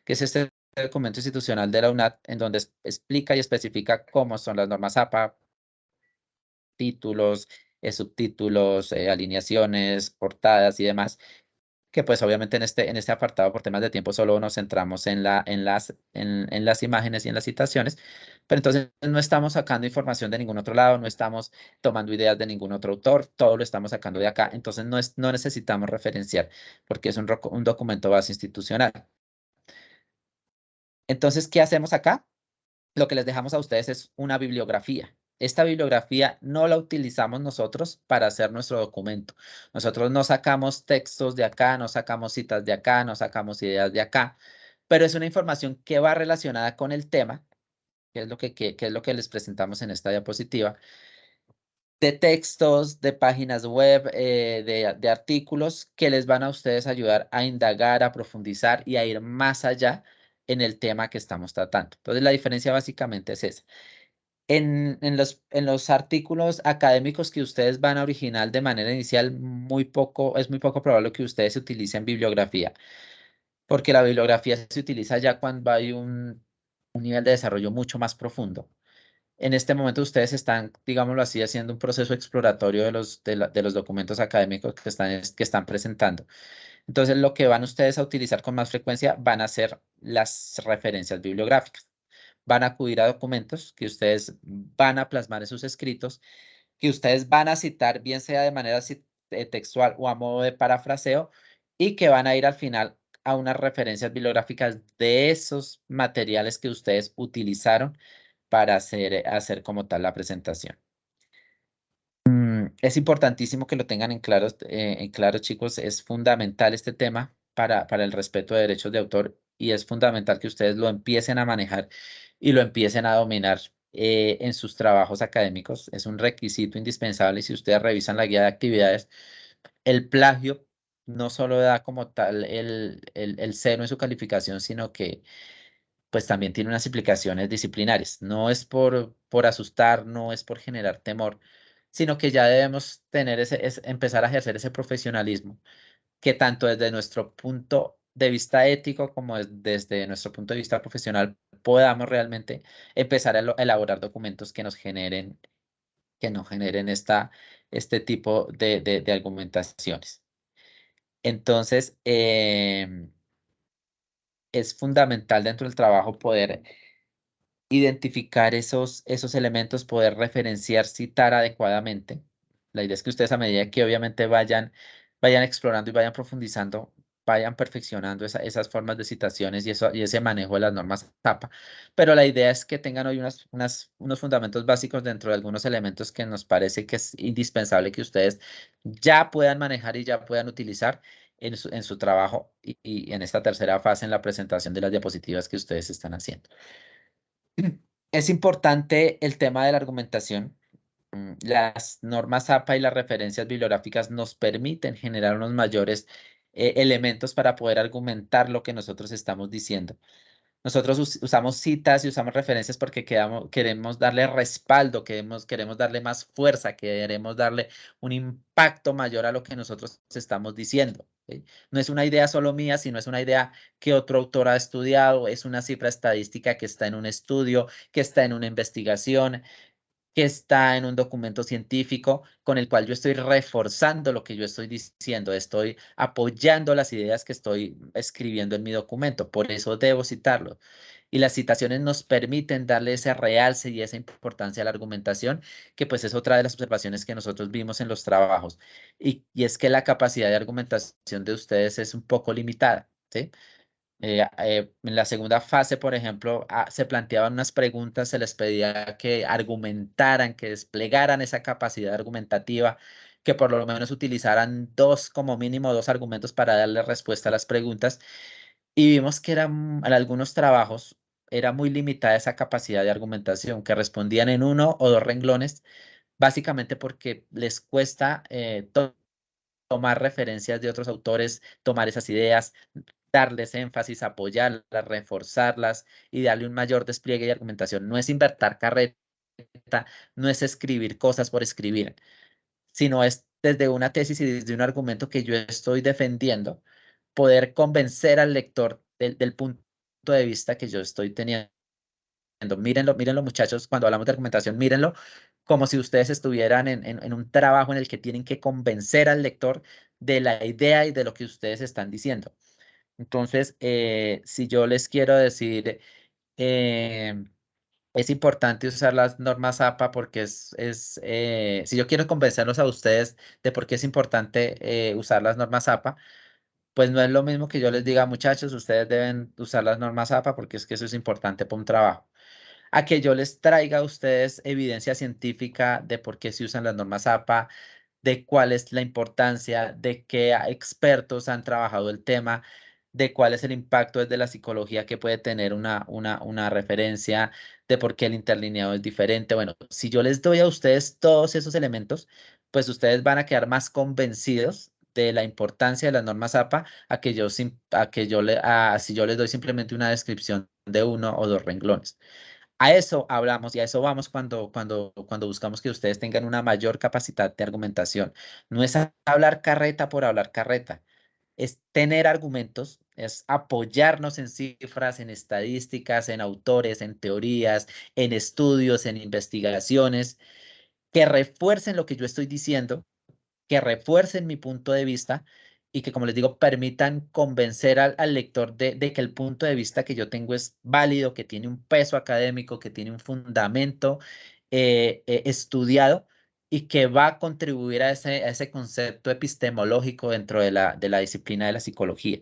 que es este documento institucional de la UNAD, en donde explica y especifica cómo son las normas APA, títulos, subtítulos, alineaciones, portadas y demás, que pues obviamente en este apartado por temas de tiempo solo nos centramos en las imágenes y en las citaciones, pero entonces no estamos sacando información de ningún otro lado, no estamos tomando ideas de ningún otro autor, todo lo estamos sacando de acá, entonces no necesitamos referenciar porque es un documento base institucional. Entonces, ¿qué hacemos acá? Lo que les dejamos a ustedes es una bibliografía. Esta bibliografía no la utilizamos nosotros para hacer nuestro documento. Nosotros no sacamos textos de acá, no sacamos citas de acá, no sacamos ideas de acá, pero es una información que va relacionada con el tema, que es lo que les presentamos en esta diapositiva, de textos, de páginas web, de artículos que les van a ustedes ayudar a indagar, a profundizar y a ir más allá en el tema que estamos tratando. Entonces, la diferencia básicamente es esa. En los artículos académicos que ustedes van a original de manera inicial, es muy poco probable que ustedes utilicen bibliografía, porque la bibliografía se utiliza ya cuando hay un nivel de desarrollo mucho más profundo. En este momento ustedes están, digámoslo así, haciendo un proceso exploratorio de los documentos académicos que están presentando. Entonces, lo que van ustedes a utilizar con más frecuencia van a ser las referencias bibliográficas. Van a acudir a documentos que ustedes van a plasmar en sus escritos, que ustedes van a citar, bien sea de manera textual o a modo de parafraseo, y que van a ir al final a unas referencias bibliográficas de esos materiales que ustedes utilizaron para hacer como tal la presentación. Es importantísimo que lo tengan en claro, chicos, es fundamental este tema para el respeto de derechos de autor y es fundamental que ustedes lo empiecen a manejar y lo empiecen a dominar en sus trabajos académicos. Es un requisito indispensable y si ustedes revisan la guía de actividades, el plagio no solo da como tal el cero en su calificación, sino que pues también tiene unas implicaciones disciplinarias. No es por asustar, no es por generar temor, sino que ya debemos empezar a ejercer ese profesionalismo que tanto desde nuestro punto de vista ético como desde nuestro punto de vista profesional podamos realmente empezar a elaborar documentos que no generen este tipo de argumentaciones. Entonces, es fundamental dentro del trabajo poder identificar esos elementos, poder referenciar, citar adecuadamente. La idea es que ustedes a medida que obviamente vayan explorando y vayan profundizando, vayan perfeccionando esas formas de citaciones y ese manejo de las normas TAPA. Pero la idea es que tengan hoy unos fundamentos básicos dentro de algunos elementos que nos parece que es indispensable que ustedes ya puedan manejar y ya puedan utilizar en su trabajo y en esta tercera fase en la presentación de las diapositivas que ustedes están haciendo. Es importante el tema de la argumentación. Las normas APA y las referencias bibliográficas nos permiten generar unos mayores elementos para poder argumentar lo que nosotros estamos diciendo. Nosotros usamos citas y usamos referencias porque queremos darle respaldo, queremos darle más fuerza, queremos darle un impacto mayor a lo que nosotros estamos diciendo. ¿Sí? No es una idea solo mía, sino es una idea que otro autor ha estudiado, es una cifra estadística que está en un estudio, que está en una investigación, que está en un documento científico con el cual yo estoy reforzando lo que yo estoy diciendo, estoy apoyando las ideas que estoy escribiendo en mi documento, por eso debo citarlo. Y las citaciones nos permiten darle ese realce y esa importancia a la argumentación, que pues es otra de las observaciones que nosotros vimos en los trabajos. Y es que la capacidad de argumentación de ustedes es un poco limitada, ¿sí? En la segunda fase, por ejemplo, se planteaban unas preguntas, se les pedía que argumentaran, que desplegaran esa capacidad argumentativa, que por lo menos utilizaran como mínimo dos argumentos para darle respuesta a las preguntas. Y vimos que en algunos trabajos era muy limitada esa capacidad de argumentación, que respondían en uno o dos renglones, básicamente porque les cuesta tomar referencias de otros autores, tomar esas ideas, darles énfasis, apoyarlas, reforzarlas y darle un mayor despliegue y argumentación. No es inventar carreta, no es escribir cosas por escribir, sino es desde una tesis y desde un argumento que yo estoy defendiendo, poder convencer al lector del punto de vista que yo estoy teniendo. Mírenlo, mírenlo, muchachos, cuando hablamos de argumentación, mírenlo como si ustedes estuvieran en un trabajo en el que tienen que convencer al lector de la idea y de lo que ustedes están diciendo. Entonces, si yo les quiero decir, eh, es importante usar las normas APA porque si yo quiero convencerlos a ustedes de por qué es importante usar las normas APA, pues no es lo mismo que yo les diga, muchachos, ustedes deben usar las normas APA porque es que eso es importante para un trabajo. A que yo les traiga a ustedes evidencia científica de por qué se usan las normas APA, de cuál es la importancia, de qué expertos han trabajado el tema, de cuál es el impacto desde la psicología que puede tener una referencia, de por qué el interlineado es diferente. Bueno, si yo les doy a ustedes todos esos elementos, pues ustedes van a quedar más convencidos de la importancia de las normas APA si yo les doy simplemente una descripción de uno o dos renglones. A eso hablamos y a eso vamos cuando buscamos que ustedes tengan una mayor capacidad de argumentación. No es hablar carreta por hablar carreta, es tener argumentos, es apoyarnos en cifras, en estadísticas, en autores, en teorías, en estudios, en investigaciones, que refuercen lo que yo estoy diciendo, que refuercen mi punto de vista y que, como les digo, permitan convencer al lector de que el punto de vista que yo tengo es válido, que tiene un peso académico, que tiene un fundamento estudiado y que va a contribuir a ese concepto epistemológico dentro de la disciplina de la psicología.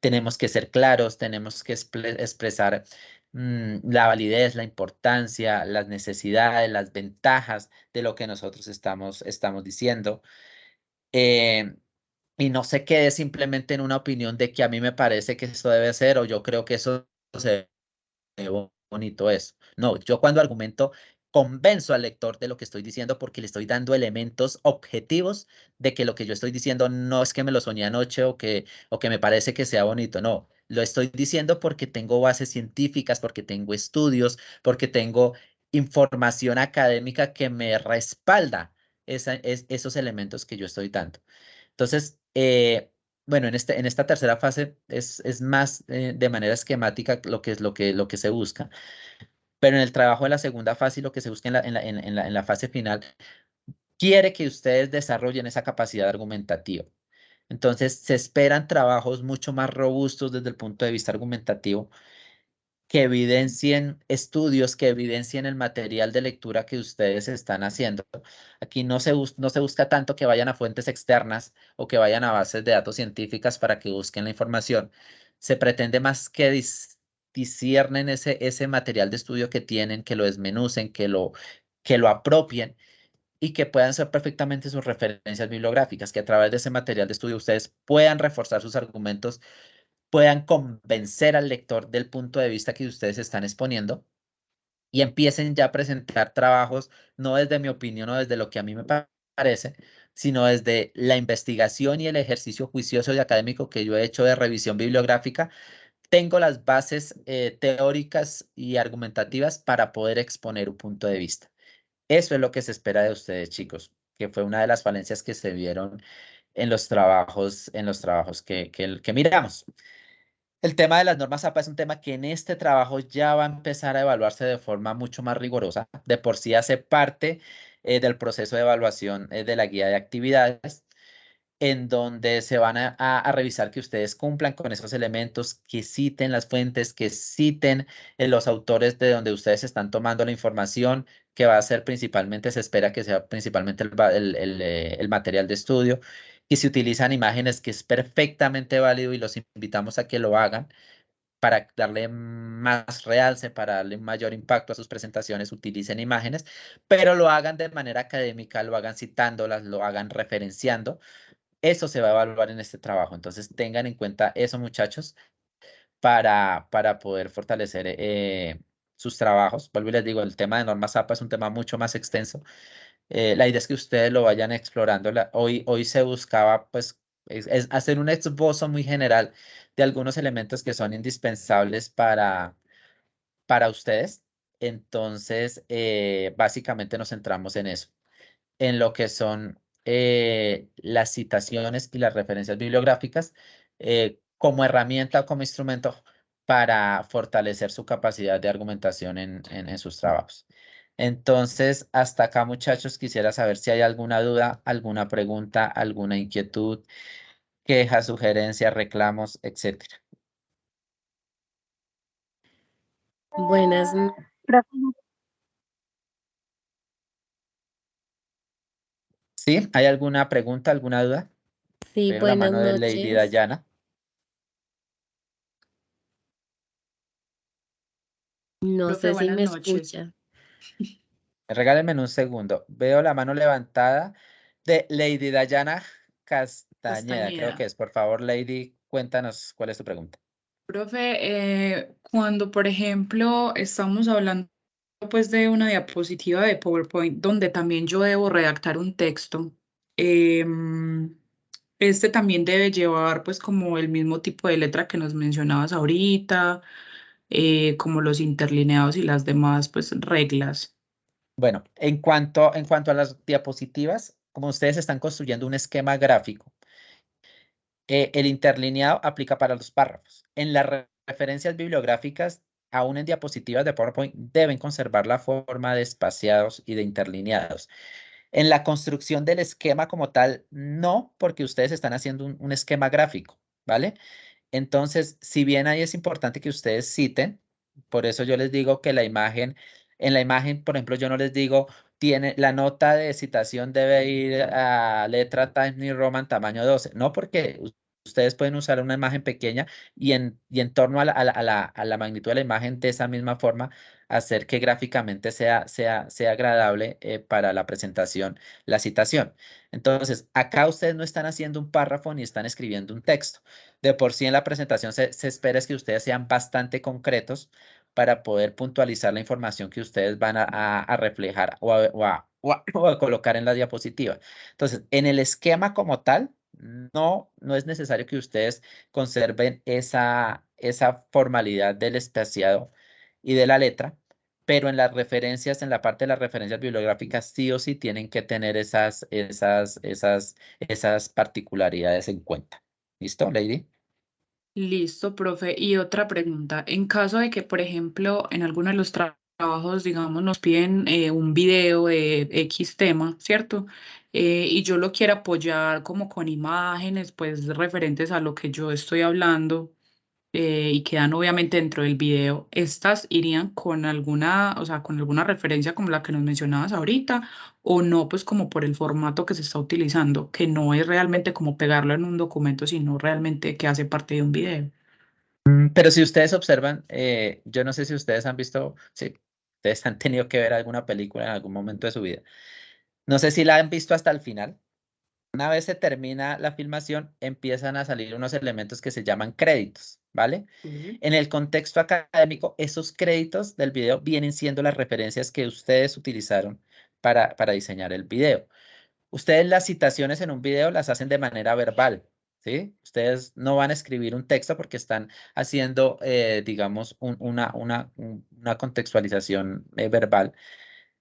Tenemos que ser claros, tenemos que expresar la validez, la importancia, las necesidades, las ventajas de lo que nosotros estamos diciendo. eh, y no se quede simplemente en una opinión de que a mí me parece que eso debe ser o yo creo que eso se ve bonito eso. No, yo cuando argumento convenzo al lector de lo que estoy diciendo porque le estoy dando elementos objetivos de que lo que yo estoy diciendo no es que me lo soñé anoche o que me parece que sea bonito, no. Lo estoy diciendo porque tengo bases científicas, porque tengo estudios, porque tengo información académica que me respalda esos elementos que yo estoy dando. Entonces, bueno, en esta tercera fase es más de manera esquemática lo que se busca, pero en el trabajo de la segunda fase y lo que se busca en la fase final, quiere que ustedes desarrollen esa capacidad argumentativa. Entonces, se esperan trabajos mucho más robustos desde el punto de vista argumentativo, que evidencien estudios, que evidencien el material de lectura que ustedes están haciendo. Aquí no se busca tanto que vayan a fuentes externas o que vayan a bases de datos científicas para que busquen la información. Se pretende más que disciernen ese material de estudio que tienen, que lo desmenucen, que lo apropien y que puedan ser perfectamente sus referencias bibliográficas, que a través de ese material de estudio ustedes puedan reforzar sus argumentos, puedan convencer al lector del punto de vista que ustedes están exponiendo y empiecen ya a presentar trabajos, no desde mi opinión o desde lo que a mí me parece, sino desde la investigación y el ejercicio juicioso y académico que yo he hecho de revisión bibliográfica. Tengo las bases teóricas y argumentativas para poder exponer un punto de vista. Eso es lo que se espera de ustedes, chicos, que fue una de las falencias que se vieron en los trabajos que miramos. El tema de las normas APA es un tema que en este trabajo ya va a empezar a evaluarse de forma mucho más rigurosa. De por sí hace parte del proceso de evaluación de la guía de actividades, en donde se van a revisar que ustedes cumplan con esos elementos, que citen las fuentes, que citen los autores de donde ustedes están tomando la información, que va a ser principalmente, se espera que sea principalmente el material de estudio, y si utilizan imágenes, que es perfectamente válido y los invitamos a que lo hagan para darle más realce, para darle un mayor impacto a sus presentaciones, utilicen imágenes, pero lo hagan de manera académica, lo hagan citándolas, lo hagan referenciando. Eso se va a evaluar en este trabajo. Entonces, tengan en cuenta eso, muchachos, para poder fortalecer sus trabajos. Vuelvo y les digo, el tema de normas APA es un tema mucho más extenso. La idea es que ustedes lo vayan explorando. Hoy se buscaba, pues, es hacer un esbozo muy general de algunos elementos que son indispensables para ustedes. Entonces, básicamente nos centramos en eso, en lo que son las citaciones y las referencias bibliográficas como herramienta o como instrumento para fortalecer su capacidad de argumentación en sus trabajos. Entonces, hasta acá, muchachos, quisiera saber si hay alguna duda, alguna pregunta, alguna inquietud, queja, sugerencia, reclamos, etcétera. Buenas, ¿Sí? ¿Hay alguna pregunta, alguna duda? sí, Veo la buenas mano de Lady noches. Dayana. No Profe, sé si buenas me noches. escucha. Regálenme un segundo. Veo la mano levantada de Lady Dayana Castañeda, creo que Castañeda. es. Por favor, Lady, cuéntanos cuál es tu pregunta. Profe, cuando, por ejemplo, estamos hablando pues de una diapositiva de PowerPoint donde también yo debo redactar un texto, este también debe llevar pues como el mismo tipo de letra que nos mencionabas ahorita, como los interlineados y las demás pues reglas. Bueno, en cuanto a las diapositivas, como ustedes están construyendo un esquema gráfico, el interlineado aplica para los párrafos. En las referencias bibliográficas, aún en diapositivas de PowerPoint, deben conservar la forma de espaciados y de interlineados. En la construcción del esquema como tal, no, porque ustedes están haciendo un esquema gráfico, ¿vale? Entonces, si bien ahí es importante que ustedes citen, por eso yo les digo que en la imagen, por ejemplo, yo no les digo, tiene la nota de citación debe ir a letra Times New Roman tamaño 12, no, porque ustedes pueden usar una imagen pequeña y en torno a la magnitud de la imagen de esa misma forma hacer que gráficamente sea agradable para la presentación, la citación. Entonces, acá ustedes no están haciendo un párrafo ni están escribiendo un texto. De por sí en la presentación se espera es que ustedes sean bastante concretos para poder puntualizar la información que ustedes van a reflejar o a colocar en la diapositiva. Entonces, en el esquema como tal, no es necesario que ustedes conserven esa formalidad del espaciado y de la letra, pero en las referencias, en la parte de las referencias bibliográficas, sí o sí tienen que tener esas particularidades en cuenta. ¿Listo, Lady? Listo, profe. Y otra pregunta, en caso de que, por ejemplo, en alguno de los trabajos, digamos, nos piden un video de X tema, ¿cierto? Y yo lo quiero apoyar como con imágenes, pues referentes a lo que yo estoy hablando y quedan obviamente dentro del video. ¿Estas irían con alguna, o sea, con alguna referencia como la que nos mencionabas ahorita o no, pues como por el formato que se está utilizando, que no es realmente como pegarlo en un documento, sino realmente que hace parte de un video? Pero si ustedes observan, yo no sé si ustedes han visto, si ustedes han tenido que ver alguna película en algún momento de su vida. No sé si la han visto hasta el final. Una vez se termina la filmación, empiezan a salir unos elementos que se llaman créditos, ¿vale? Sí. En el contexto académico, esos créditos del video vienen siendo las referencias que ustedes utilizaron para diseñar el video. Ustedes las citaciones en un video las hacen de manera verbal, ¿sí? Ustedes no van a escribir un texto porque están haciendo, digamos, una contextualización verbal.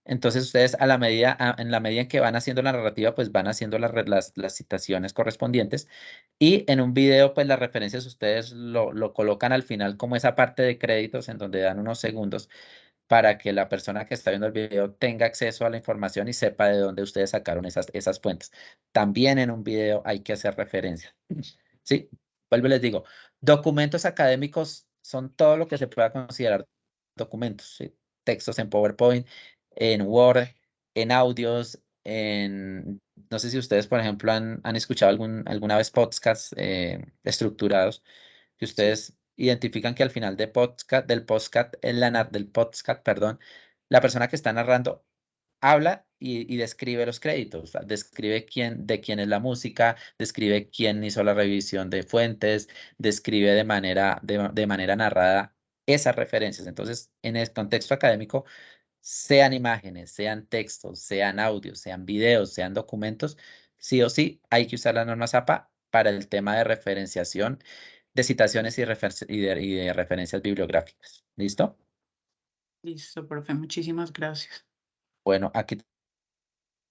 Entonces ustedes en la medida en que van haciendo la narrativa, pues van haciendo las citaciones correspondientes y en un video, pues las referencias ustedes lo colocan al final como esa parte de créditos en donde dan unos segundos para que la persona que está viendo el video tenga acceso a la información y sepa de dónde ustedes sacaron esas fuentes. También en un video hay que hacer referencia. Sí, vuelvo y les digo, documentos académicos son todo lo que se pueda considerar documentos, ¿sí? Textos en PowerPoint, en Word, en audios, no sé si ustedes, por ejemplo, han escuchado alguna vez podcasts estructurados, que Sí. ustedes identifican que al final del podcast, perdón, la persona que está narrando habla y describe los créditos, o sea, describe de quién es la música, describe quién hizo la revisión de fuentes, describe de manera narrada esas referencias. Entonces, en el contexto académico, sean imágenes, sean textos, sean audios, sean videos, sean documentos, sí o sí hay que usar la norma ZAPA para el tema de referenciación de citaciones y de referencias bibliográficas. ¿Listo? Listo, profe, muchísimas gracias. Bueno, aquí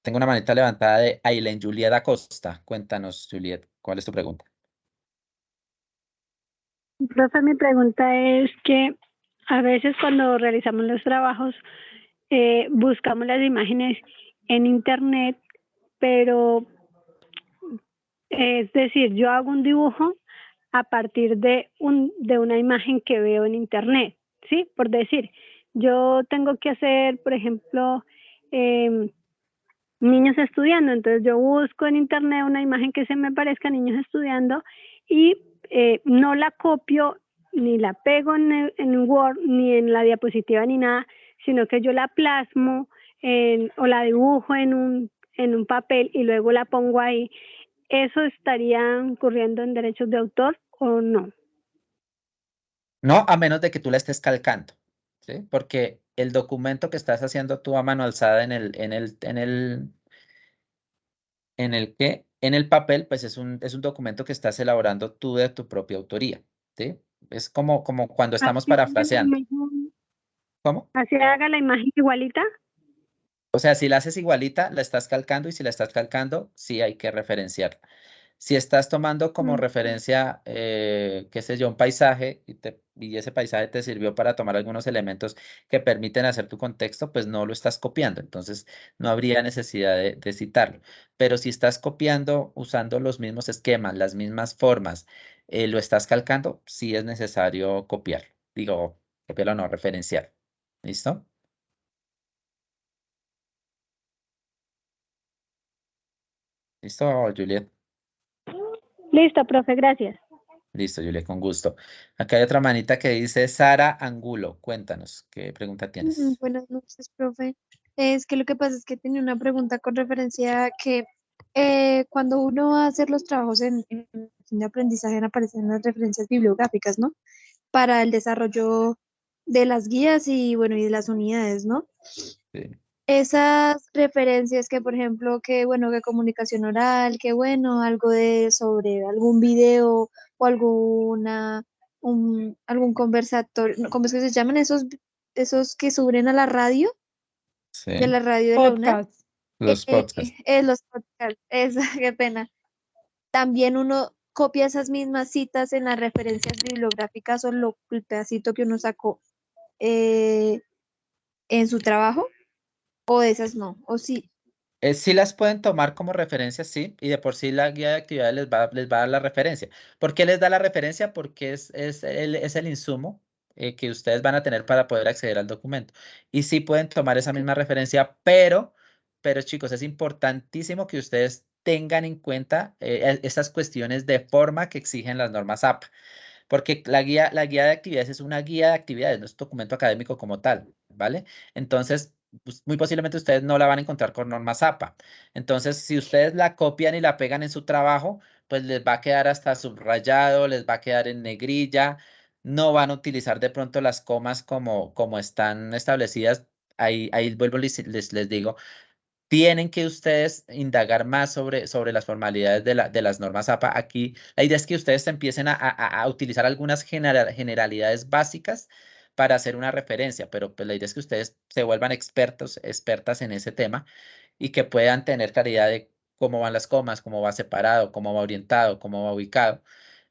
tengo una manita levantada de Aileen Juliet Acosta. Cuéntanos, Juliet, ¿cuál es tu pregunta? Profe, mi pregunta es que a veces cuando realizamos los trabajos buscamos las imágenes en internet, pero es decir, yo hago un dibujo a partir de una imagen que veo en internet, ¿sí? Por decir, yo tengo que hacer, por ejemplo, em, niños estudiando, entonces yo busco en internet una imagen que se me parezca a niños estudiando y no la copio ni la pego en Word ni en la diapositiva ni nada, sino que yo la plasmo o la dibujo en un papel y luego la pongo ahí. ¿Eso estaría incurriendo en derechos de autor o no? No, a menos de que tú la estés calcando, ¿sí? Porque el documento que estás haciendo tú a mano alzada en el papel, pues es un documento que estás elaborando tú de tu propia autoría, ¿sí? Es como cuando estamos Así haga la parafraseando. imagen, ¿Cómo? así haga la imagen igualita. O sea, si la haces igualita, la estás calcando y si la estás calcando, sí hay que referenciarla. Si estás tomando como Mm. referencia, qué sé yo, un paisaje y ese paisaje te sirvió para tomar algunos elementos que permiten hacer tu contexto, pues no lo estás copiando. Entonces, no habría necesidad de citarlo. Pero si estás copiando usando los mismos esquemas, las mismas formas, lo estás calcando, sí es necesario copiarlo. Digo, copiarlo no, referenciar. ¿Listo? ¿Listo, Juliet? Listo, profe, gracias. Listo, Julia, con gusto. Acá hay otra manita que dice Sara Angulo. Cuéntanos, ¿qué pregunta tienes? Buenas noches, profe. Es que lo que pasa es que tenía una pregunta con referencia a que cuando uno va a hacer los trabajos en de aprendizaje aparecen las referencias bibliográficas, ¿no? Para el desarrollo de las guías y bueno, y de las unidades, ¿no? Sí. Esas referencias que, por ejemplo, que bueno, que comunicación oral, que bueno, algo de sobre algún video o algún conversatorio, no, ¿cómo es que se llaman esos que suben a la radio, de Sí, la radio de la UNED? Podcast. los podcasts. Los podcasts, esa, qué pena. También uno copia esas mismas citas en las referencias bibliográficas o el pedacito que uno sacó. en su trabajo o de esas no, o sí. Sí las pueden tomar como referencia, sí, y de por sí la guía de actividades les va a dar la referencia. ¿Por qué les da la referencia? Porque es el insumo que ustedes van a tener para poder acceder al documento. Y sí pueden tomar esa misma referencia, pero chicos, es importantísimo que ustedes tengan en cuenta esas cuestiones de forma que exigen las normas APA. Porque la guía de actividades es una guía de actividades, no es un documento académico como tal, ¿vale? Entonces, pues, muy posiblemente ustedes no la van a encontrar con normas APA. Entonces, si ustedes la copian y la pegan en su trabajo, pues les va a quedar hasta subrayado, les va a quedar en negrilla, no van a utilizar de pronto las comas como están establecidas. Ahí vuelvo, les digo, tienen que ustedes indagar más sobre las formalidades de las normas APA. Aquí la idea es que ustedes empiecen a utilizar algunas generalidades básicas para hacer una referencia, pero pues la idea es que ustedes se vuelvan expertas en ese tema y que puedan tener claridad de cómo van las comas, cómo va separado, cómo va orientado, cómo va ubicado.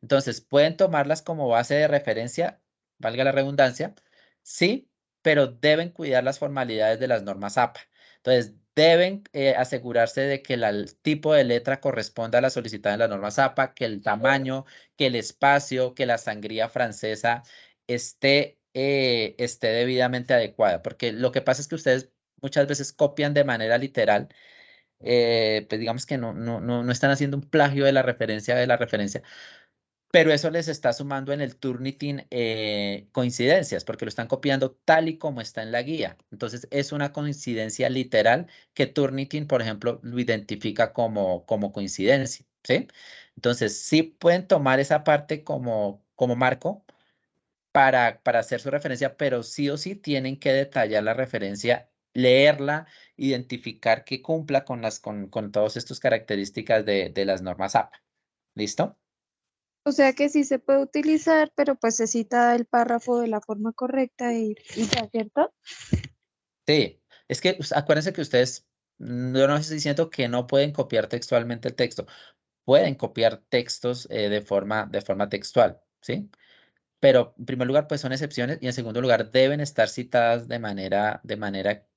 Entonces, pueden tomarlas como base de referencia, valga la redundancia, sí, pero deben cuidar las formalidades de las normas APA. Entonces, deben asegurarse de que el tipo de letra corresponda a la solicitada en la norma APA, que el tamaño, que el espacio, que la sangría francesa esté debidamente adecuada, porque lo que pasa es que ustedes muchas veces copian de manera literal, pues digamos que no están haciendo un plagio de la referencia, pero eso les está sumando en el Turnitin coincidencias, porque lo están copiando tal y como está en la guía. Entonces, es una coincidencia literal que Turnitin, por ejemplo, lo identifica como coincidencia, ¿sí? Entonces, sí pueden tomar esa parte como marco para hacer su referencia, pero sí o sí tienen que detallar la referencia, leerla, identificar que cumpla con todas estas características de las normas APA. ¿Listo? O sea que sí se puede utilizar, pero pues se cita el párrafo de la forma correcta y ya, ¿cierto? Sí, es que acuérdense que ustedes, yo no estoy diciendo que no pueden copiar textualmente el texto, pueden copiar textos de forma textual, ¿sí? Pero en primer lugar, pues son excepciones y en segundo lugar deben estar citadas de manera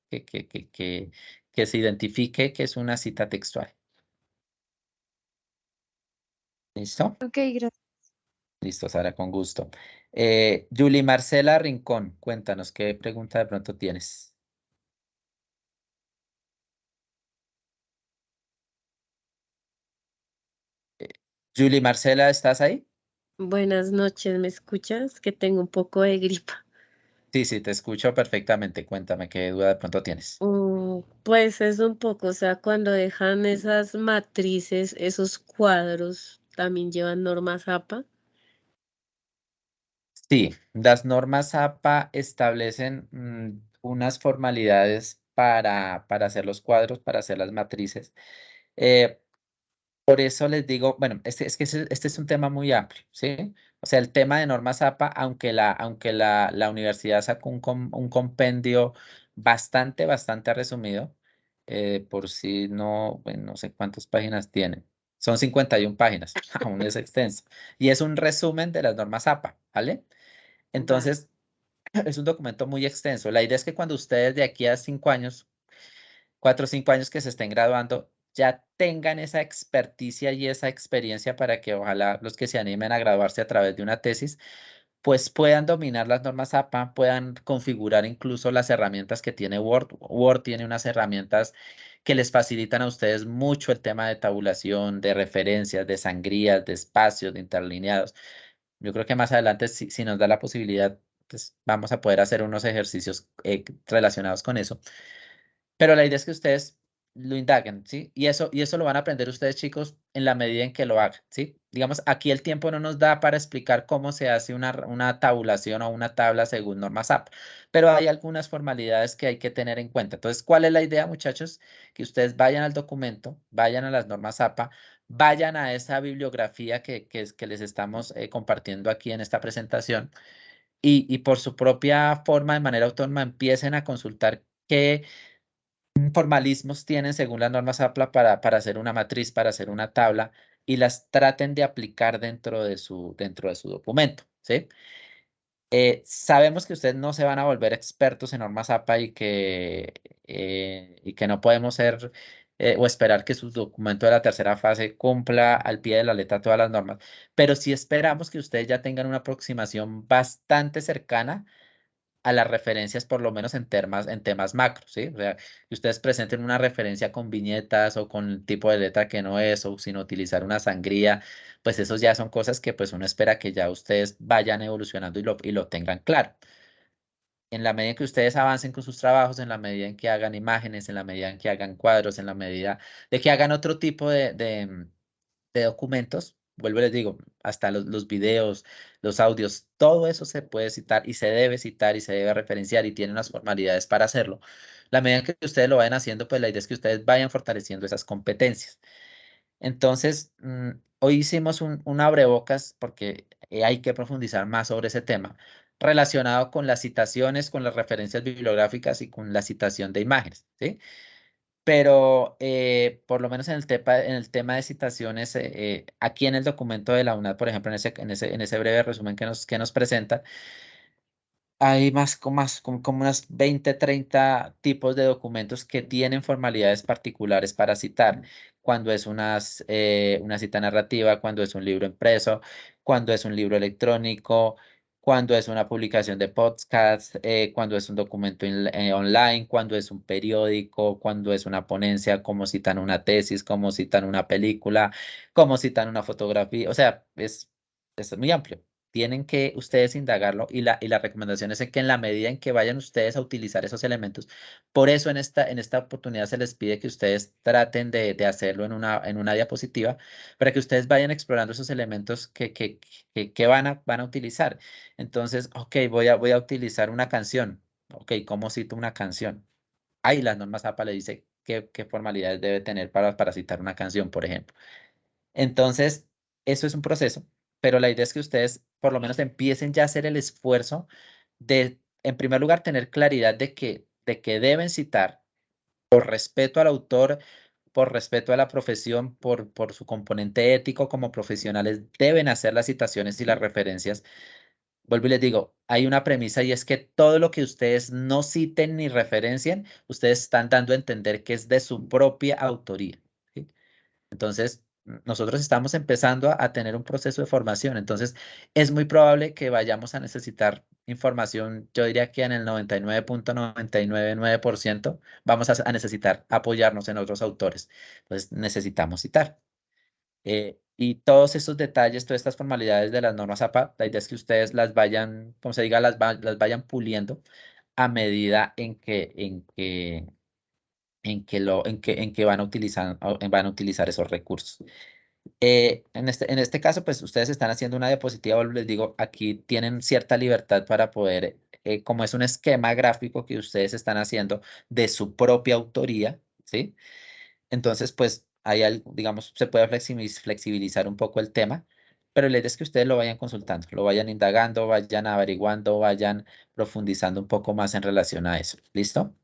que se identifique que es una cita textual. ¿Listo? Ok, gracias. Listo, Sara, con gusto. Julie Marcela Rincón, cuéntanos qué pregunta de pronto tienes. Julie Marcela, ¿estás ahí? Buenas noches, ¿me escuchas? Que tengo un poco de gripa. Sí, sí, te escucho perfectamente. Cuéntame qué duda de pronto tienes. Pues es un poco, o sea, cuando dejan esas matrices, esos cuadros, también llevan normas APA. Sí, las normas APA establecen unas formalidades para hacer los cuadros, para hacer las matrices. Eh, por eso les digo, bueno, este es un tema muy amplio, ¿sí? O sea, el tema de normas APA, aunque la universidad sacó un compendio bastante resumido, por si no, bueno, no sé cuántas páginas tiene. Son 51 páginas, aún es extenso. Y es un resumen de las normas APA, ¿vale? Vale. Entonces, es un documento muy extenso. La idea es que cuando ustedes de aquí a 5 años, 4 o 5 años que se estén graduando, ya tengan esa experticia y esa experiencia para que ojalá los que se animen a graduarse a través de una tesis, pues puedan dominar las normas APA, puedan configurar incluso las herramientas que tiene Word. Word tiene unas herramientas que les facilitan a ustedes mucho el tema de tabulación, de referencias, de sangrías, de espacios, de interlineados. Yo creo que más adelante, si nos da la posibilidad, pues vamos a poder hacer unos ejercicios relacionados con eso. Pero la idea es que ustedes lo indaguen, ¿sí? Y eso lo van a aprender ustedes, chicos, en la medida en que lo hagan, ¿sí? Digamos, aquí el tiempo no nos da para explicar cómo se hace una tabulación o una tabla según normas APA, pero hay algunas formalidades que hay que tener en cuenta. Entonces, ¿cuál es la idea, muchachos? Que ustedes vayan al documento, vayan a las normas APA, vayan a esa bibliografía que les estamos compartiendo aquí en esta presentación y por su propia forma, de manera autónoma, empiecen a consultar qué formalismos tienen según las normas APLA para hacer una matriz, para hacer una tabla y las traten de aplicar dentro de su documento, ¿sí? Sabemos que ustedes no se van a volver expertos en normas APA y que no podemos ser o esperar que su documento de la tercera fase cumpla al pie de la letra todas las normas, pero sí esperamos que ustedes ya tengan una aproximación bastante cercana a las referencias, por lo menos en temas macro, ¿sí? O sea, que ustedes presenten una referencia con viñetas o con el tipo de letra que no es, o sin utilizar una sangría, pues esos ya son cosas que pues uno espera que ya ustedes vayan evolucionando y lo tengan claro. En la medida en que ustedes avancen con sus trabajos, en la medida en que hagan imágenes, en la medida en que hagan cuadros, en la medida de que hagan otro tipo de documentos, vuelvo y les digo, hasta los videos, los audios, todo eso se puede citar y se debe citar y se debe referenciar y tiene unas formalidades para hacerlo. La medida en que ustedes lo vayan haciendo, pues la idea es que ustedes vayan fortaleciendo esas competencias. Entonces, hoy hicimos un abrebocas porque hay que profundizar más sobre ese tema relacionado con las citaciones, con las referencias bibliográficas y con la citación de imágenes, ¿sí? Pero por lo menos en el tema de citaciones, aquí en el documento de la UNAD, por ejemplo, en ese breve resumen que nos presenta, hay como unas 20, 30 tipos de documentos que tienen formalidades particulares para citar, cuando es una cita narrativa, cuando es un libro impreso, cuando es un libro electrónico, cuando es una publicación de podcast, cuando es un documento online, cuando es un periódico, cuando es una ponencia, como citan una tesis, como citan una película, como citan una fotografía, o sea, es muy amplio. Tienen que ustedes indagarlo y la recomendación es que en la medida en que vayan ustedes a utilizar esos elementos, por eso en esta oportunidad se les pide que ustedes traten de hacerlo en una diapositiva para que ustedes vayan explorando esos elementos que van a utilizar. Entonces, ok, voy a utilizar una canción. Ok, ¿cómo cito una canción? Ahí las normas APA le dice qué formalidades debe tener para citar una canción, por ejemplo. Entonces, eso es un proceso, pero la idea es que ustedes por lo menos empiecen ya a hacer el esfuerzo de, en primer lugar, tener claridad de que deben citar por respeto al autor, por respeto a la profesión, por su componente ético como profesionales, deben hacer las citaciones y las referencias. Vuelvo y les digo, hay una premisa y es que todo lo que ustedes no citen ni referencien, ustedes están dando a entender que es de su propia autoría, ¿sí? Entonces, nosotros estamos empezando a tener un proceso de formación, entonces es muy probable que vayamos a necesitar información, yo diría que en el 99.999% vamos a necesitar apoyarnos en otros autores, entonces necesitamos citar. Y todos estos detalles, todas estas formalidades de las normas APA, la idea es que ustedes las vayan, como se diga, las vayan puliendo a medida en que van a utilizar esos recursos. En este caso, pues ustedes están haciendo una diapositiva, les digo, aquí tienen cierta libertad para poder, como es un esquema gráfico que ustedes están haciendo de su propia autoría, ¿sí? Entonces, pues hay algo, digamos, se puede flexibilizar un poco el tema, pero la idea es que ustedes lo vayan consultando, lo vayan indagando, vayan averiguando, vayan profundizando un poco más en relación a eso. ¿Listo?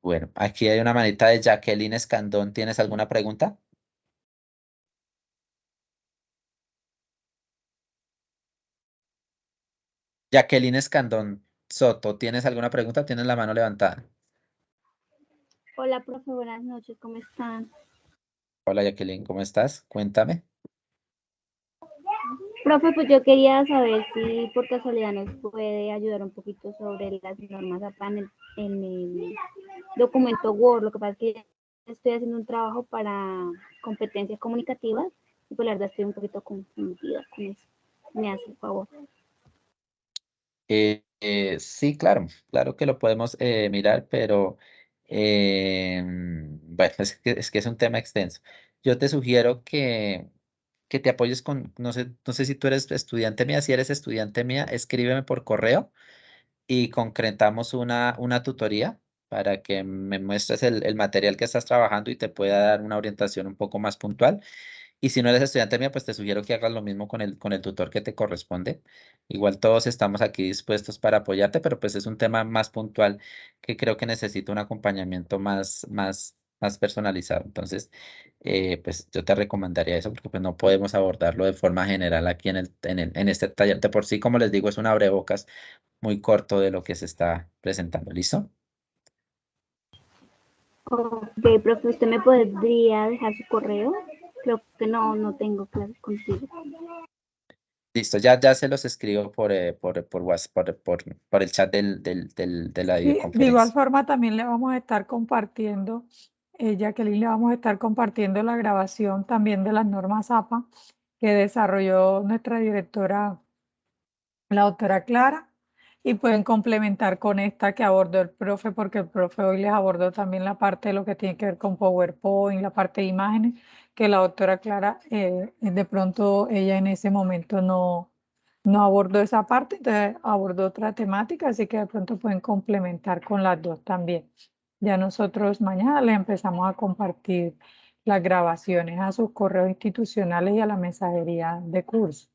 Bueno, aquí hay una manita de Jacqueline Escandón. ¿Tienes alguna pregunta? Jacqueline Escandón Soto, ¿tienes alguna pregunta? Tienes la mano levantada. Hola, profe, buenas noches, ¿cómo están? Hola Jacqueline, ¿cómo estás? Cuéntame. Profe, pues yo quería saber si por casualidad nos puede ayudar un poquito sobre las normas APA en el documento Word. Lo que pasa es que estoy haciendo un trabajo para competencias comunicativas y pues la verdad estoy un poquito confundida con eso. Me hace el favor. Sí, claro, claro que lo podemos mirar, pero bueno, es que es un tema extenso. Yo te sugiero que te apoyes con, no sé si tú eres estudiante mía, si eres estudiante mía, escríbeme por correo y concretamos una tutoría para que me muestres el material que estás trabajando y te pueda dar una orientación un poco más puntual. Y si no eres estudiante mía, pues te sugiero que hagas lo mismo con el tutor que te corresponde. Igual todos estamos aquí dispuestos para apoyarte, pero pues es un tema más puntual que creo que necesita un acompañamiento más más personalizado. Entonces, pues yo te recomendaría eso porque pues no podemos abordarlo de forma general aquí en este taller. De por sí, como les digo, es un abrebocas muy corto de lo que se está presentando. ¿Listo? Ok, profe, ¿usted me podría dejar su correo? Creo que no tengo clases contigo. Listo, ya se los escribo por WhatsApp, por el chat de la Sí, de igual videoconferencia. forma también le vamos a estar compartiendo, Jacqueline, le vamos a estar compartiendo la grabación también de las normas APA que desarrolló nuestra directora, la doctora Clara, y pueden complementar con esta que abordó el profe, porque el profe hoy les abordó también la parte de lo que tiene que ver con PowerPoint, la parte de imágenes, que la doctora Clara, de pronto ella en ese momento no abordó esa parte, entonces abordó otra temática, así que de pronto pueden complementar con las dos también. Ya nosotros mañana les empezamos a compartir las grabaciones a sus correos institucionales y a la mensajería de curso.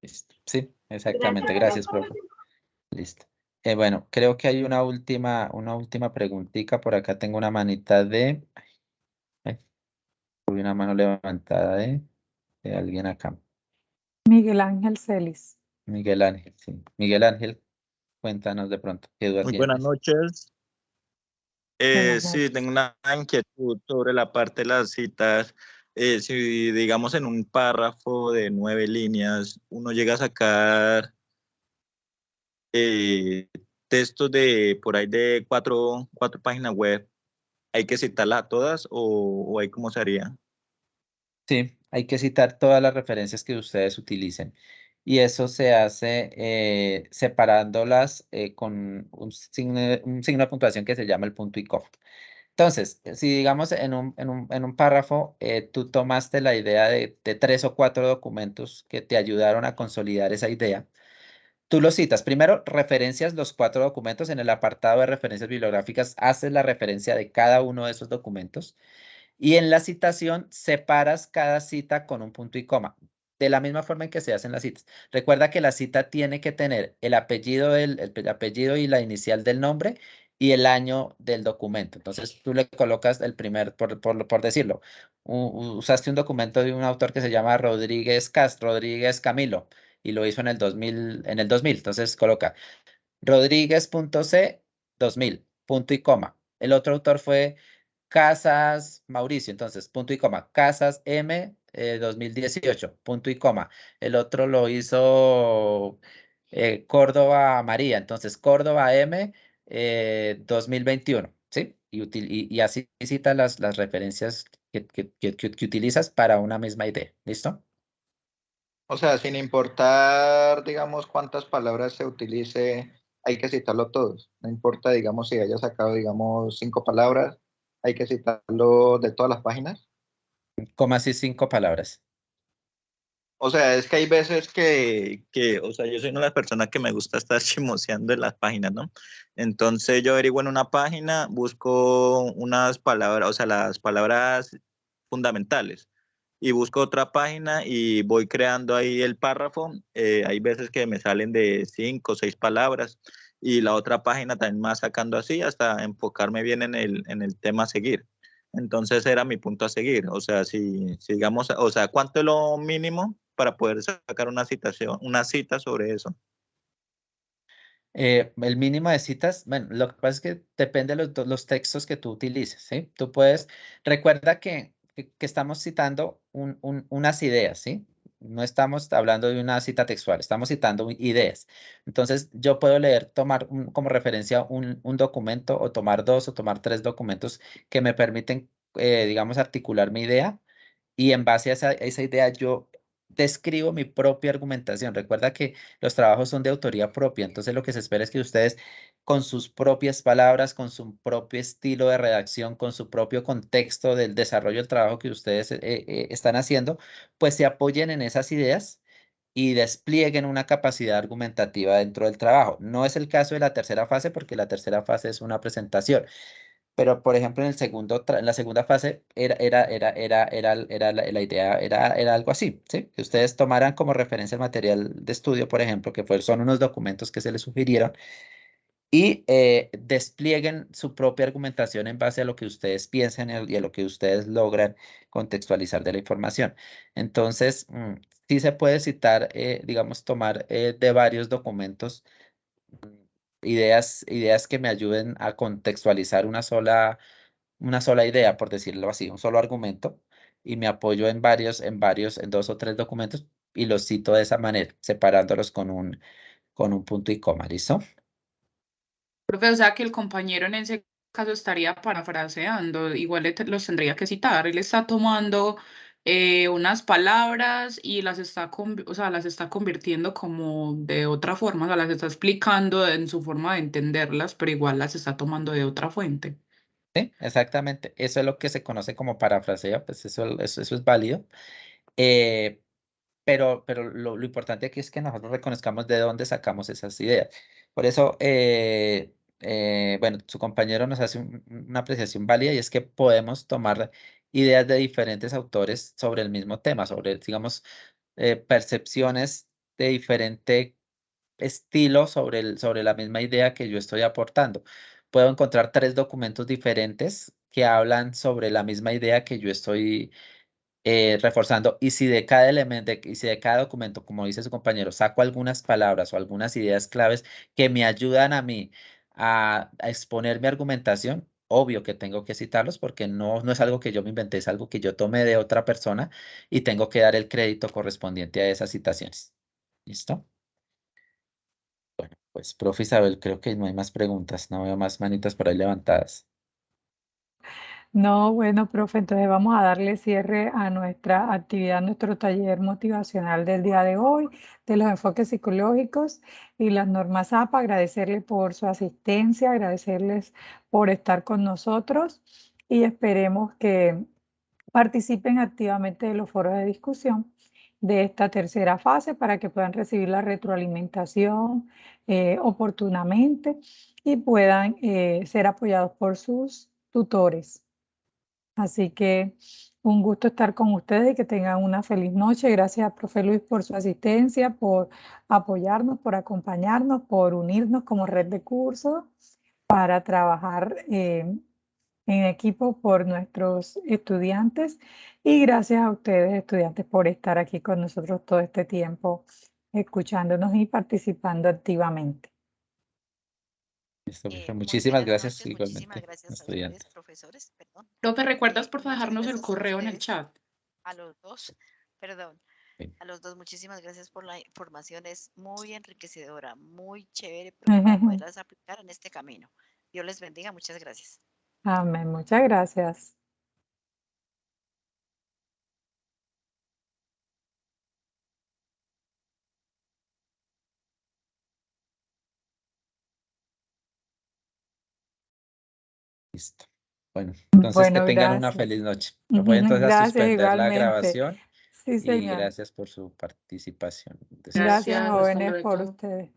Listo. Sí, exactamente. Gracias, Gracias, profe. Listo. Bueno, creo que hay una última preguntita. Por acá tengo una manita ay, tuve una mano levantada de alguien acá. Miguel Ángel Celis. Miguel Ángel, sí. Miguel Ángel, cuéntanos de pronto qué dudas Muy buenas tienes. noches. Buenas Sí, noches. tengo una inquietud sobre la parte de las citas. Si digamos en un párrafo de 9 líneas, uno llega a sacar eh, textos de por ahí de cuatro páginas web, ¿hay que citarlas a todas o ahí cómo se haría? Sí, hay que citar todas las referencias que ustedes utilicen. Y eso se hace separándolas con un signo de puntuación que se llama el punto y coma. Entonces, si digamos en un párrafo, tú tomaste la idea de 3 o 4 documentos que te ayudaron a consolidar esa idea, tú los citas. Primero, referencias los 4 documentos. En el apartado de referencias bibliográficas, haces la referencia de cada uno de esos documentos. Y en la citación, separas cada cita con un punto y coma. De la misma forma en que se hacen las citas. Recuerda que la cita tiene que tener el apellido, el apellido y la inicial del nombre y el año del documento. Entonces tú le colocas el primer, por decirlo, usaste un documento de un autor que se llama Rodríguez Camilo y lo hizo en el 2000. Entonces coloca Rodríguez.c 2000, punto y coma. El otro autor fue Casas Mauricio, entonces, punto y coma. Casas M 2018, punto y coma. El otro lo hizo Córdoba María, entonces Córdoba M 2021, ¿sí? Y así citas las referencias que utilizas para una misma idea, ¿listo? O sea, sin importar, digamos, cuántas palabras se utilice, hay que citarlo todos. No importa, digamos, si haya sacado, digamos, 5 palabras, hay que citarlo de todas las páginas. Coma así 5 palabras. O sea, es que hay veces o sea, yo soy una de las personas que me gusta estar chismoseando en las páginas, ¿no? Entonces yo averiguo en una página, busco unas palabras, o sea, las palabras fundamentales, y busco otra página y voy creando ahí el párrafo. Hay veces que me salen de 5 o 6 palabras y la otra página también más sacando así hasta enfocarme bien en el tema a seguir. Entonces era mi punto a seguir. O sea, si digamos, o sea, ¿cuánto es lo mínimo para poder sacar una cita sobre eso? El mínimo de citas, bueno, lo que pasa es que depende de los textos que tú utilices, ¿sí? Tú puedes, recuerda que estamos citando unas ideas, ¿sí? No estamos hablando de una cita textual, estamos citando ideas. Entonces, yo puedo tomar como referencia un documento o tomar 2 o tomar 3 documentos que me permiten, digamos, articular mi idea y en base a esa idea yo describo mi propia argumentación. Recuerda que los trabajos son de autoría propia, entonces lo que se espera es que ustedes con sus propias palabras, con su propio estilo de redacción, con su propio contexto del desarrollo del trabajo que ustedes están haciendo, pues se apoyen en esas ideas y desplieguen una capacidad argumentativa dentro del trabajo. No es el caso de la tercera fase porque la tercera fase es una presentación. Pero, por ejemplo, en la segunda fase la idea era algo así, ¿sí? Que ustedes tomaran como referencia el material de estudio, por ejemplo, son unos documentos que se les sugirieron y desplieguen su propia argumentación en base a lo que ustedes piensan y a lo que ustedes logran contextualizar de la información. Entonces, sí se puede citar, digamos, tomar de varios documentos ideas que me ayuden a contextualizar una sola idea, por decirlo así, un solo argumento, y me apoyo en en 2 o 3 documentos y los cito de esa manera, separándolos con un punto y coma, ¿listo? Profe, o sea que el compañero en ese caso estaría parafraseando, igual los tendría que citar. Él está tomando unas palabras y las está, o sea, las está convirtiendo como de otra forma, o sea, las está explicando en su forma de entenderlas, pero igual las está tomando de otra fuente. Sí, exactamente. Eso es lo que se conoce como parafraseo, pues eso es válido. Eh, pero lo importante aquí es que nosotros reconozcamos de dónde sacamos esas ideas. Por eso, bueno, su compañero nos hace una apreciación válida y es que podemos tomar ideas de diferentes autores sobre el mismo tema, sobre, digamos, percepciones de diferente estilo sobre la misma idea que yo estoy aportando. Puedo encontrar 3 documentos diferentes que hablan sobre la misma idea que yo estoy reforzando. Y si de cada elemento, y si de cada documento, como dice su compañero, saco algunas palabras o algunas ideas claves que me ayudan a mí a exponer mi argumentación, obvio que tengo que citarlos porque no es algo que yo me inventé, es algo que yo tomé de otra persona y tengo que dar el crédito correspondiente a esas citaciones. ¿Listo? Bueno, pues, profe Isabel, creo que no hay más preguntas, no veo más manitas por ahí levantadas. No, bueno, profe, entonces vamos a darle cierre a nuestra actividad, nuestro taller motivacional del día de hoy, de los enfoques psicológicos y las normas APA. Agradecerle por su asistencia, agradecerles por estar con nosotros y esperemos que participen activamente de los foros de discusión de esta tercera fase para que puedan recibir la retroalimentación oportunamente y puedan ser apoyados por sus tutores. Así que un gusto estar con ustedes y que tengan una feliz noche. Gracias, profe Luis, por su asistencia, por apoyarnos, por acompañarnos, por unirnos como red de cursos para trabajar en equipo por nuestros estudiantes. Y gracias a ustedes, estudiantes, por estar aquí con nosotros todo este tiempo, escuchándonos y participando activamente. Listo, profe. Muy Muchísimas buenas gracias noches, muchísimas igualmente, gracias a ustedes, estudiante. profesores, perdón. Profe, ¿recuerdas por favor Muchas dejarnos el gracias a correo en el ustedes, chat? a los dos, perdón, Sí. a los dos, muchísimas gracias por la información, es muy enriquecedora, muy chévere para poderlas aplicar en este camino. Dios les bendiga, muchas gracias. Amén, muchas gracias. Listo. Bueno, entonces que Bueno, tengan una gracias. feliz noche. Me voy entonces a Gracias suspender la igualmente. grabación Sí, y señor. gracias por su participación. Gracias, Gracias, hasta jóvenes, por luego. ustedes.